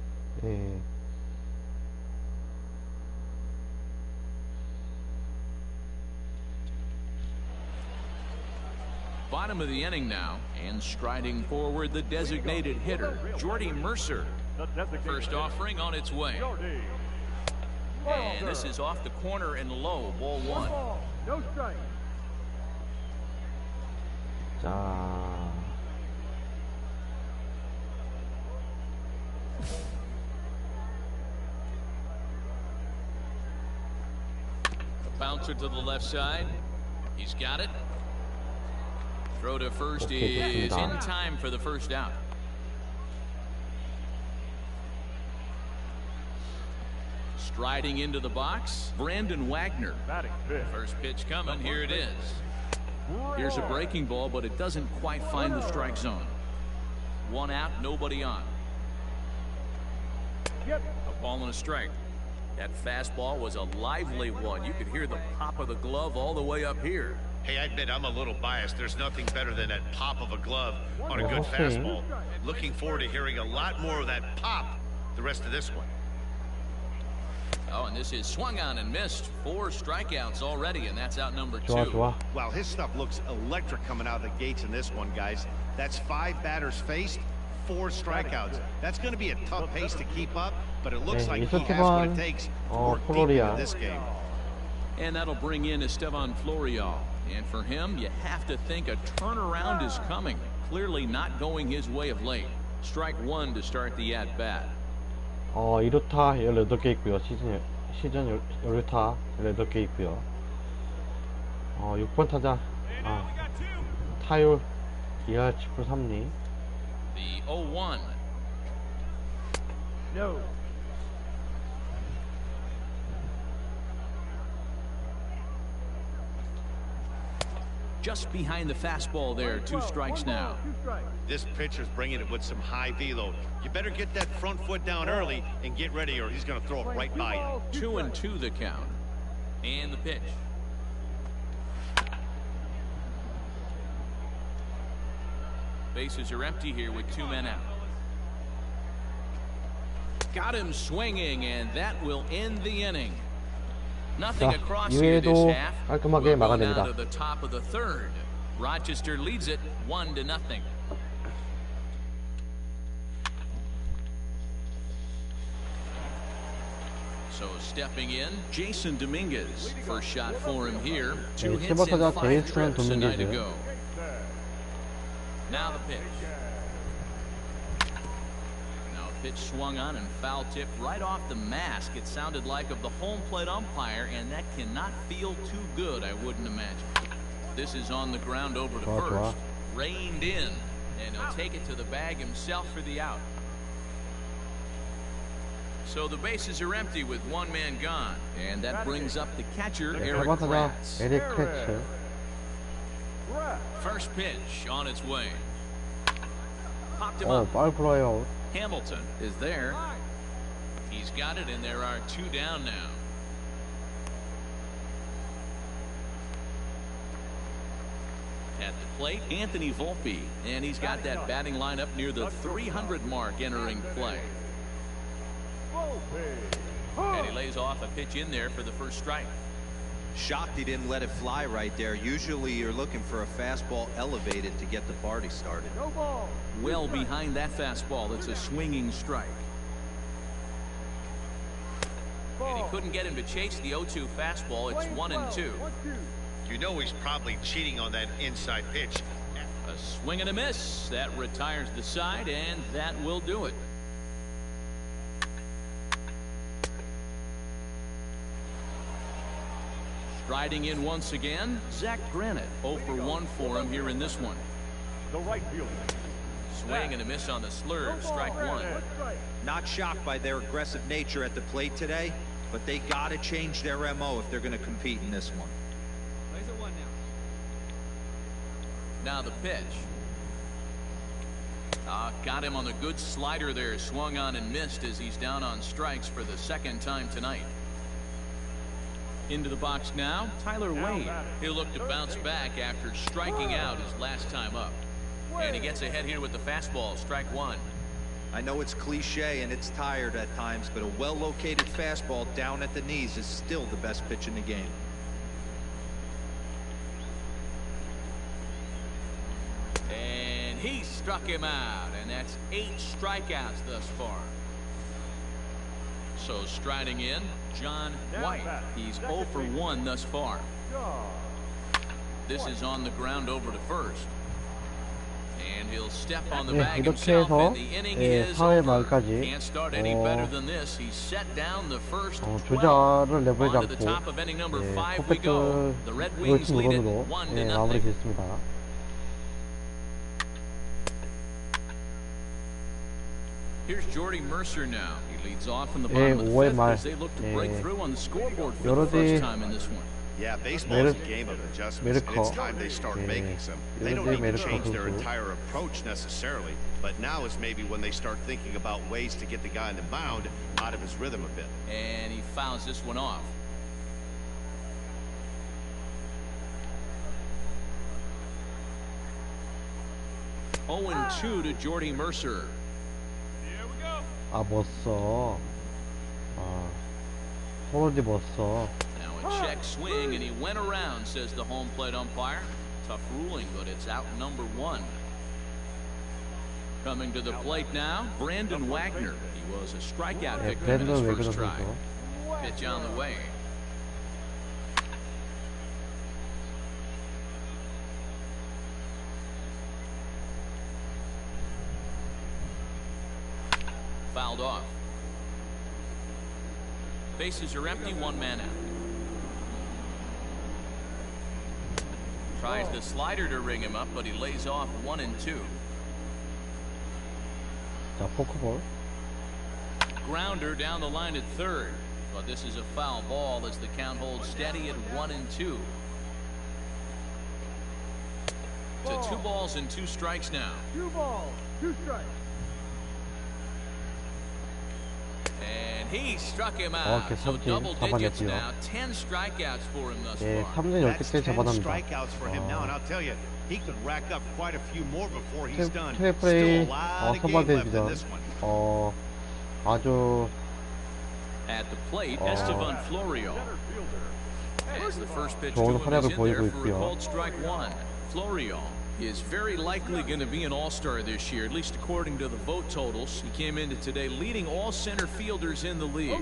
Bottom of the inning now, and striding forward the designated hitter, Jordy Mercer. First offering on its way. And this is off the corner and low, ball 1. No strike. 자, A bouncer to the left side. He's got it. Throw to first is in time for the first out. Striding into the box, Brandon Wagner. First pitch coming, here it is. Here's a breaking ball, but it doesn't quite find the strike zone. 1 out, nobody on. A ball and a strike. That fastball was a lively one. You could hear the pop of the glove all the way up here. Hey, I admit I'm a little biased. There's nothing better than that pop of a glove on a good fastball. Looking forward to hearing a lot more of that pop the rest of this one. Oh, and this is swung on and missed. 4 strikeouts already, and that's out number 2. 좋아. Wow, his stuff looks electric coming out of the gates in this one, guys. That's 5 batters faced, 4 strikeouts. That's going to be a tough pace to keep up, but it looks like he has what it takes to work deep into this game. And that'll bring in Estevan Florial. And for him, you have to think a turnaround is coming. Clearly not going his way of late. Strike 1 to start the at-bat. 2루타 18개 있고요. 시즌 2루타 18개 있고요. 6번 타자. 타율 2할 7분 3리. The 0-1. No. Just behind the fastball there. 2 strikes now. This pitcher's bringing it with some high velo. You better get that front foot down early and get ready, or he's going to throw it right by you. 2-2 the count. And the pitch. Bases are empty here with 2 men out. Got him swinging, and that will end the inning. Nothing across here this half. 깔끔하게 We'll go now 막아냅니다. to the top of the 3rd. Rochester leads it 1-0. So stepping in, Jason Dominguez. First shot for him here. 2 hits 실버 타자 and 5 제이슨 trips a night 도밍게즈. ago. Now the pitch. Now a pitch swung on and foul tipped right off the mask. It sounded like of the home plate umpire, and that cannot feel too good, I wouldn't imagine. This is on the ground over to first. Reined in, and he'll take it to the bag himself for the out. So the bases are empty with 1 man gone, and that brings up the catcher, Eric 4번 타자 Rtts. 에릭 크레츠. First pitch on its way. Popped him up. 파울 플라이 아웃. Hamilton is there. He's got it, and there are 2 down now. At the plate, Anthony Volpe, and he's got that batting lineup near the 300 mark entering play. And he lays off a pitch in there for the first strike. Shocked he didn't let it fly right there. Usually you're looking for a fastball elevated to get the party started. Well behind that fastball, it's a swinging strike. And he couldn't get him to chase the 0-2 fastball. It's 1-2. You know he's probably cheating on that inside pitch. A swing and a miss. That retires the side, and that will do it. Striding in once again, Zach Granite. 0 for 1 for him here in this one. The right fielder. Swing and a miss on the slurve. Strike 1. Not shocked by their aggressive nature at the plate today, but they got to change their MO if they're going to compete in this one. Plays at 1 now. Now the pitch. Got him on the good slider there. Swung on and missed as he's down on strikes for the 2nd time tonight. Into the box now, Tyler Wade. He'll look to bounce back after striking out his last time up. And he gets ahead here with the fastball. Strike 1. I know it's cliche and it's tired at times, but a well-located fastball down at the knees is still the best pitch in the game. And he struck him out, and that's 8 strikeouts thus far. So striding in, John White. He's 0 for 1 thus far. This is on the ground over to first. And he'll step on the bag 이렇게 himself, 해서 and the inning is 4회 over. 말까지 Can't start any better than this. He set down the first 12. 주자를 내보내지 On to the 않고 top of inning number 5 we go. The Red Wings 롤팀 lead it 우선으로 1-0. 마무리 짓습니다. Here's Jordy Mercer now. He leads off in the bottom of the 5회 5th 말 as they look to break through on the scoreboard for the 여러 first time in this one. Yeah, baseball is a game of adjustments, and it's time they start 예, making some. They don't 요런데 need to 메르커 change their 선수. entire approach necessarily, but now is maybe when they start thinking about ways to get the guy in the mound out of his rhythm a bit. And he fouls this one off. 0-2 to Jordy Mercer. 아, 못 써. 아, 호러디 못 써. Now a check swing, and he went around, says the home plate umpire. Tough ruling, but it's out number 1. Coming to the plate now, Brandon Wagner. He was a strikeout 네, victim in his 브랜든 first 웨그너 try. 선수. Pitch on the way. Fouled off. Bases are empty, 1 man out. Tries the slider to ring him up, but he lays off 1-2. 자, 포크볼. Grounder down the line at third, but this is a foul ball as the count holds steady at 1-2. To 2 balls and 2 strikes now. 2 balls, 2 strikes. And he struck him out. 오케이, So 삼진 double digits 잡아냈고요. now. 10 strikeouts for him thus 예, far. 3진 That's 10개 10 잡아납니다. strikeouts for him now, and I'll tell you, he could rack up quite a few more before he's done. 트리플 Still A a lot of 선발 game left in 대회전. this one. 아주 At the plate, Esteban Florio. As the first pitch to 좋은 him 활약을 is in 보이고 there for a 있고요. called strike 1. Florio is very likely going to be an all-star this year, at least according to the vote totals. He came into today leading all center fielders in the league.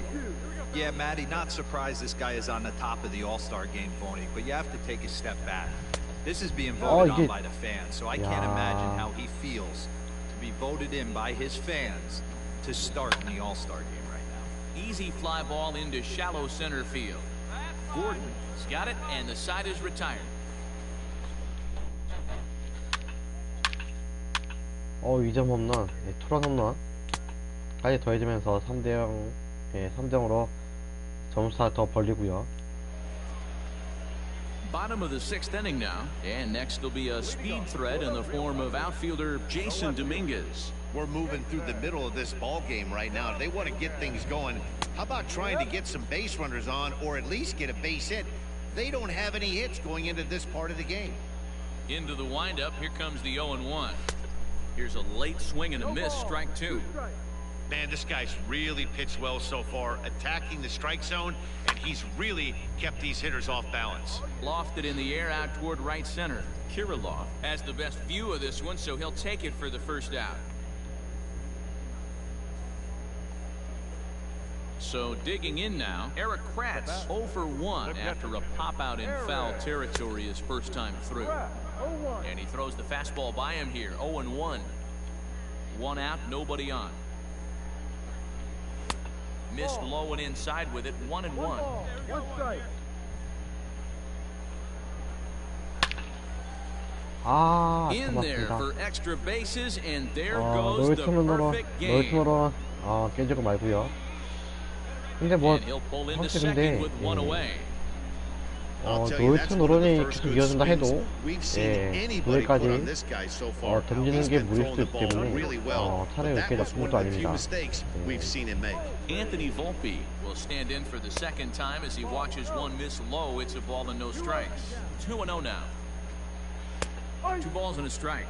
Yeah, Matty, not surprised this guy is on the top of the All-Star game voting, but you have to take a step back. This is being voted on 이게- by the fans, so I can't 야. imagine how he feels to be voted in by his fans to start in the All-Star game right now. Easy fly ball into shallow center field. Gordon's got it, and the side is retired. 이점 홈런, 예, 투런 홈런까지 더해지면서 3대0, 예, 3대0으로 점수차 더 벌리고요. Bottom of the 6th inning now, and next will be a speed threat in the form of outfielder Jason Dominguez. We're moving through the middle of this ball game right now. If they want to get things going, how about trying to get some base runners on, or at least get a base hit? They don't have any hits going into this part of the game. Into the windup, here comes the 0-1. Here's a late swing and a miss, strike 2. Man, this guy's really pitched well so far, attacking the strike zone, and he's really kept these hitters off balance. Lofted in the air out toward right center. Kirilov has the best view of this one, so he'll take it for the first out. So digging in now, Eric Rtts 0 for 1 after a pop out in foul territory his first time through. And he throws the fastball by him here, 0-1. 1 out, nobody on. Missed low and inside with it, 1-1. 1 strike. In there 고맙습니다. for extra bases, and there 어, goes the 노이트너로, perfect game. 깨지고 말고요. 근데 뭐, And he'll pull into 확실히 second 근데, with 1 away. 노이트 노런이 계속 이어진다 해도, We've seen 예, anybody put on 그날까지 this guy so far. 던지는 He's 게 been 무리일 throwing 수도 the 있기 ball 때문에, really well. 차라리 But that 이렇게 was 나쁜 one 것도 of the few 아닙니다. mistakes we've seen him make. Anthony Volpe will stand in for the second time as he watches one miss low. It's a ball and no strikes. 2-0 now. 2 balls and a strike.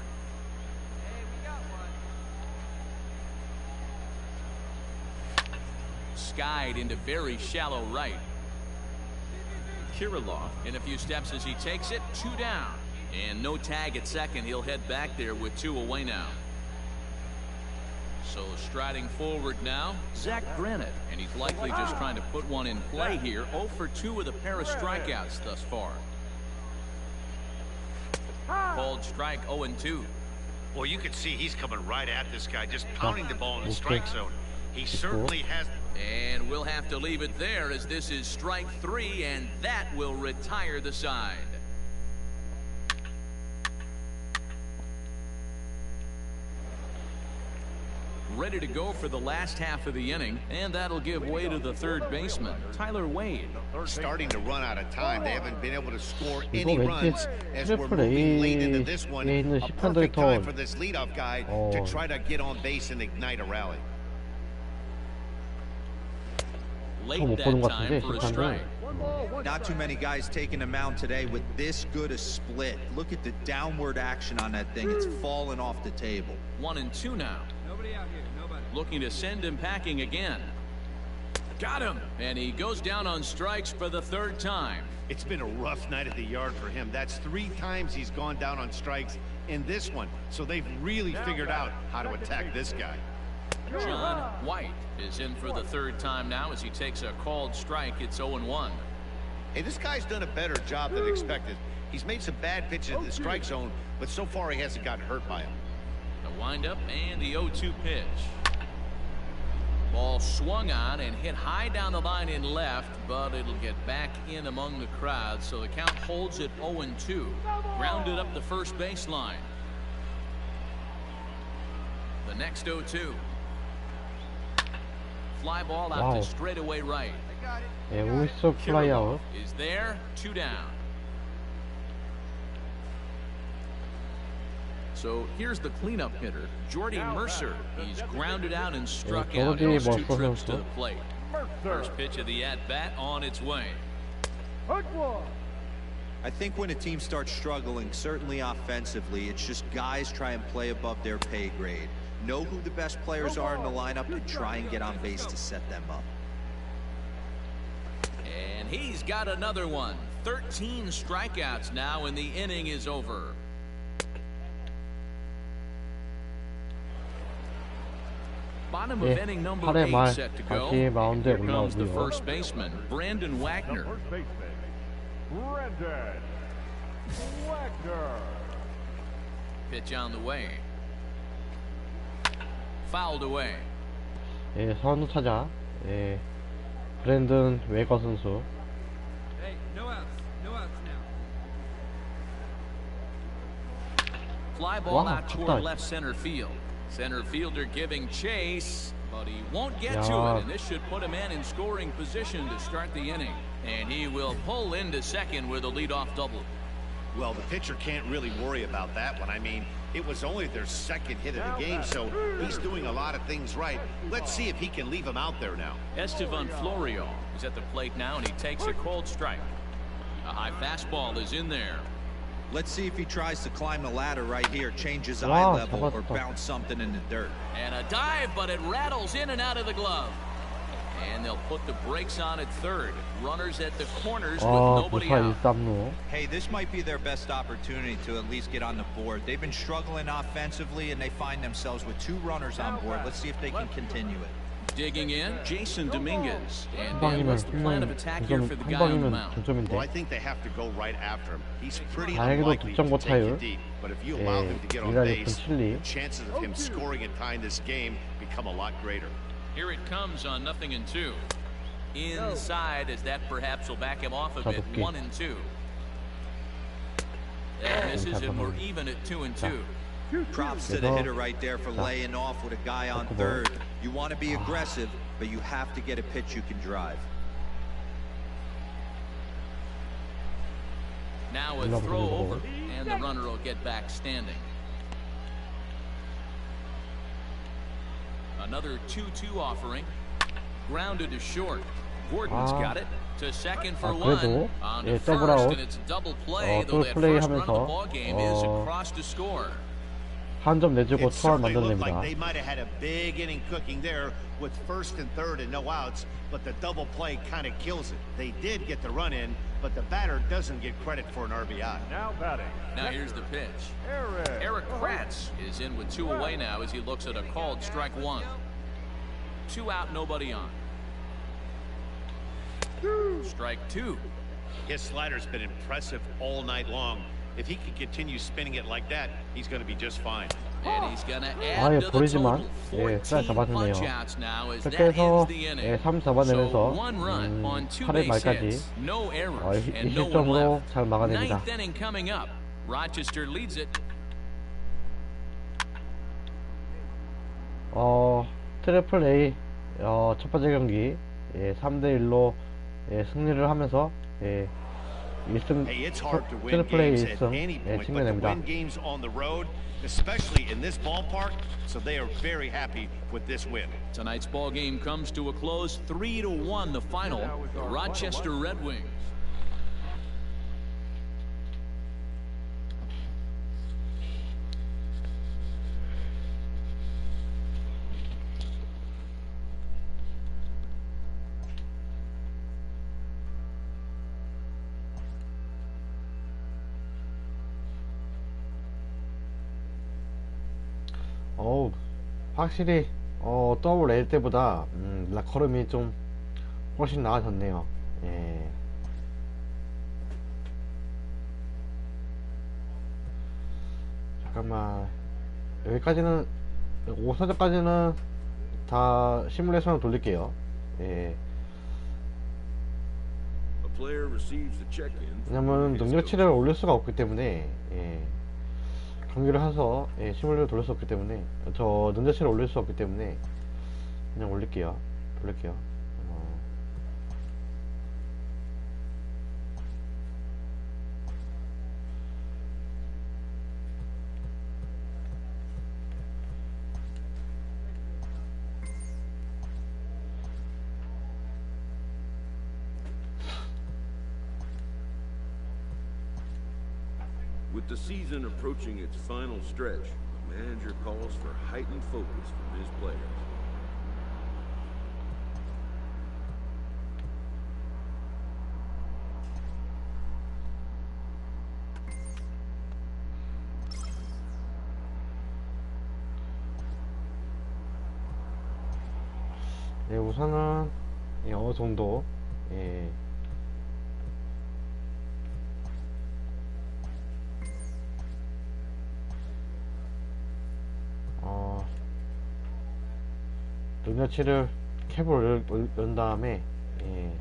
Skied into very shallow right. Kirilov in a few steps as he takes it. 2 down. And no tag at second. He'll head back there with 2 away now. So striding forward now, Zach Granite. And he's likely just trying to put one in play here. 0 for 2 with a pair of strikeouts thus far. Called strike 0-2. Well, you can see he's coming right at this guy, just pounding the ball in the strike zone. He certainly has. And we'll have to leave it there as this is strike 3, and that will retire the side. Ready to go for the last half of the inning, and that'll give way to the third baseman, Tyler Wade. Starting to run out of time. They haven't been able to score 이거 any 왠지 runs as we're 트리플 moving late into this one. A에 있는 A perfect 10판들이 time 더 for this leadoff guy to try to get on base and ignite a rally. Late 못 that 보는 것 time 같은데 for a 10판은 strike. Not too many guys taking a mound today with this good a split. Look at the downward action on that thing. It's falling off the table. 1-2 now. Nobody out here. Nobody. Looking to send him packing again. Got him. And he goes down on strikes for the third time. It's been a rough night at the yard for him. That's 3 times he's gone down on strikes in this one. So they've really figured out how to attack this guy. John White is in for the third time now as he takes a called strike. It's 0-1. Hey, this guy's done a better job than expected. He's made some bad pitches in the strike zone, but so far he hasn't gotten hurt by them. The windup and the 0-2 pitch. Ball swung on and hit high down the line in left, but it'll get back in among the crowd, so the count holds at 0-2. Grounded up the first baseline. The next 0-2. Fly ball out to straightaway right. 예, 우익수 플라이아웃. Is there, 2 down. So here's the cleanup hitter, Jordy Mercer. He's grounded out and struck out in his 2 trips to the plate. First pitch of the at-bat on its way. I think when a team starts struggling, certainly offensively, it's just guys try and play above their pay grade. Know who the best players are in the lineup and try and get on base to set them up. And he's got another one. 13 strikeouts now, and the inning is over. Bottom of inning number 8 말 set to go. 다시 마운드에 Here comes the 올라오고요. first baseman, Brandon Wagner. First baseman, Brandon Wagner. Pitch on the way. Fouled away. 예, 선두 타자. 예, 브랜든 웨거 선수. Hey, no outs. No outs now. Fly ball Wow, out toward 쳤다. left center field. Center fielder giving chase, but he won't get to 야. it, and this should put him in scoring position to start the inning. And he will pull into second with a leadoff double. Well, the pitcher can't really worry about that one. I mean, it was only their second hit of the game, so he's doing a lot of things right. Let's see if he can leave him out there now. Estevan Florio is at the plate now, and he takes a cold strike. A high fastball is in there. Let's see if he tries to climb the ladder right here, change his eye Wow, level, or 잡았다. bounce something in the dirt. And a dive, but it rattles in and out of the glove. And they'll put the brakes on at third. Runners at the corners with 아, nobody 무사 out. 1-3루. Hey, this might be their best opportunity to at least get on the board. They've been struggling offensively, and they find themselves with 2 runners on board. Let's see if they can continue it. Digging in, Jason Dominguez. And 한 what's the plan of 방이면 attack here for the 한 guy on the 방이면 mound? Well, 득점인데. I think they have to go right after him. He's pretty 다행히도 unlikely 득점 to take you 못해요. deep, but if you allow 예, him to get on 1할 base, 6분 7리. the chances of him scoring and tying this game become a lot greater. Here it comes on 0-2. Inside, as that perhaps will back him off a bit. 잡을게. 1-2. That misses, and we're even at 2-2. Props to the hitter right there for laying off with a guy on third. You want to be aggressive, but you have to get a pitch you can drive. Now a throw over, and the runner will get back standing. Another 2-2 offering. Grounded to short. Gordon's 아. got it. To second for 그래도, one. On to 예, first, 더블아웃. and it's a double play, though 더블 that 플레이 first run of the 하면서, ball game is across to score. 한 점 내주고 It 투아웃 certainly looked like 만들어냅니다. they might have had a big inning cooking there with first and third and no outs, but the double play kind of kills it. They did get the run in, but the batter doesn't get credit for an RBI. Now batting. Now here's the pitch. Eric Rtts is in with 2 away now as he looks at a called strike 1. 2 out, nobody on. Strike 2. His slider's been impressive all night long. If he can continue spinning it like that, he's going to be just fine. And he's going to 아, add 예, to the 보이지만, total. 예, 잘 14 잡았네요. punch-outs now as that 그렇게 해서, ends the 예, inning. 3, 4번 So 내면서, 1 run on 2 8회 base 말까지, hits, no errors, and 이 no one 실점으로 left. 잘 막아냅니다. 9th inning coming up. Rochester leads it. 트리플 A, 첫 번째 경기, 예, 3대1로, 예, 승리를 하면서, 예, Hey, it's hard to win 트리플레이 games at 1승 any point, but to 챙겨냅니다. win games on the road, especially in this ballpark, so they are very happy with this win. Tonight's ball game comes to a close, 3-1 the final. The Rochester Red Wings. 어우, 확실히 더블 L 때보다 라커룸이 좀 훨씬 나아졌네요. 예. 잠깐만, 여기까지는 5사전까지는 다 시뮬레이션을 돌릴게요. 예. A player receives the check-in 왜냐면 from his 능력치를 올릴 수가 없기 때문에, 예. 경기를 해서 시뮬레이션을 돌릴 수 없기 때문에, 저 능력치를 올릴 수 없기 때문에 그냥 올릴게요. 돌릴게요. With the season approaching its final stretch, the manager calls for heightened focus from his players. 예, 우선은 어느 정도 예, 능력치를 캡을 연 다음에 예,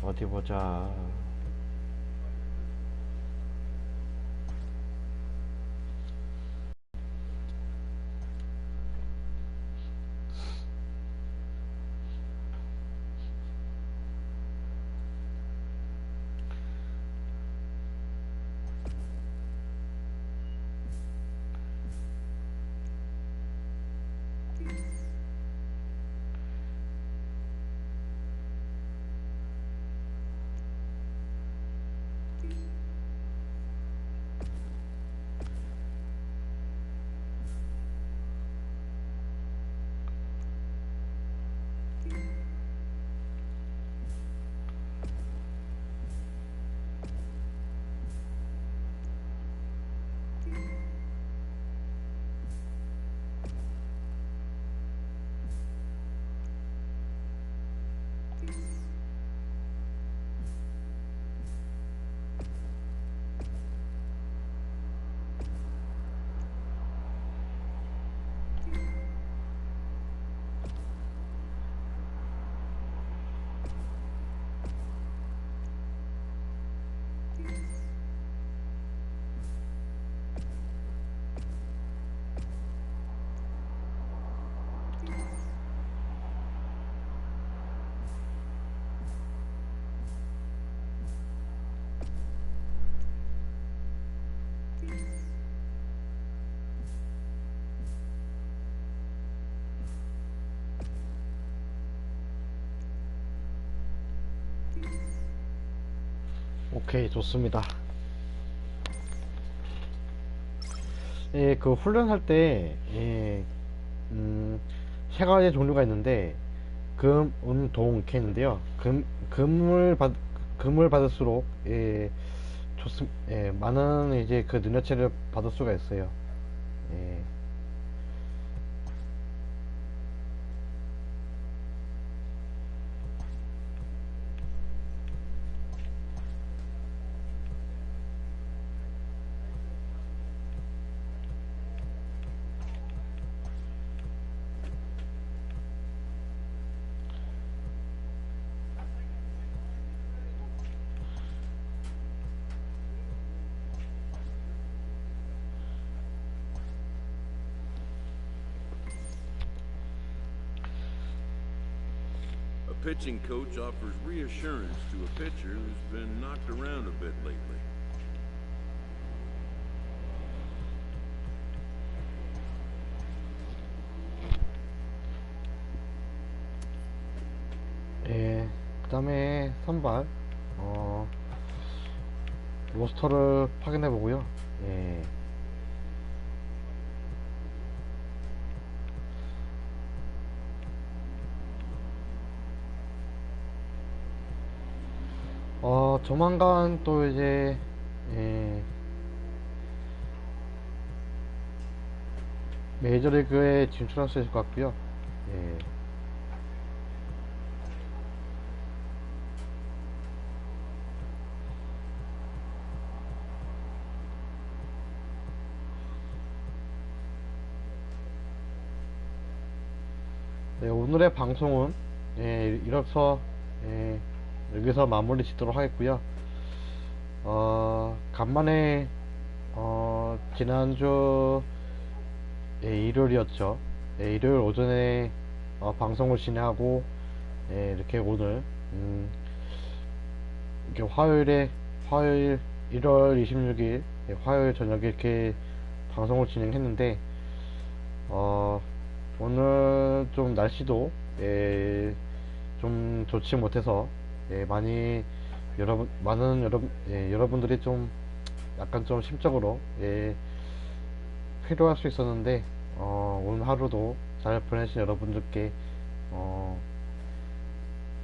어디 보자. 오케이, 좋습니다. 예, 그 훈련할 때, 예, 세 가지 종류가 있는데, 금, 은, 동, 이렇게 있는데요. 금을 받을수록, 예, 예, 많은 이제 그 능력치를 받을 수가 있어요. 예. pitching coach offers reassurance to a pitcher who's been knocked around a bit lately. 예, 그 다음에 선발, 로스터를 확인해 보고요. 예. 조만간 또 이제, 예, 메이저리그에 진출할 수 있을 것 같고요. 예. 네, 오늘의 방송은 이렇서 여기서 마무리 짓도록 하겠고요. 간만에 지난주 일요일이었죠. 일요일 오전에 방송을 진행하고 이렇게 오늘 이렇게 화요일 1월 26일 화요일 저녁에 이렇게 방송을 진행했는데 오늘 좀 날씨도 좀 좋지 못해서 많은 여러분들이 좀 약간 좀 심적으로 필요할 수 있었는데 오늘 하루도 잘 보내신 여러분들께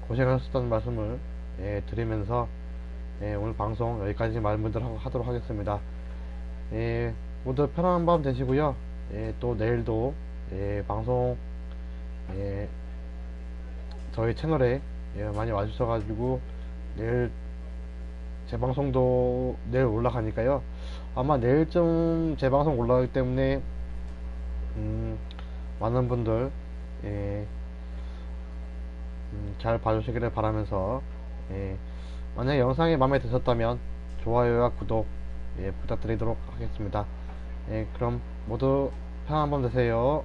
고생하셨다는 말씀을 드리면서 오늘 방송 여기까지 하도록 하겠습니다. 모두 편안한 밤 되시고요. 또 내일도 방송 저희 채널에 많이 와주셔가지고 내일 재방송도 내일 올라가니까요. 아마 내일쯤 재방송 올라가기 때문에 많은 분들 잘 봐주시기를 바라면서 만약 영상이 마음에 드셨다면 좋아요와 구독 부탁드리도록 하겠습니다. 그럼 모두 편안한 밤 되세요.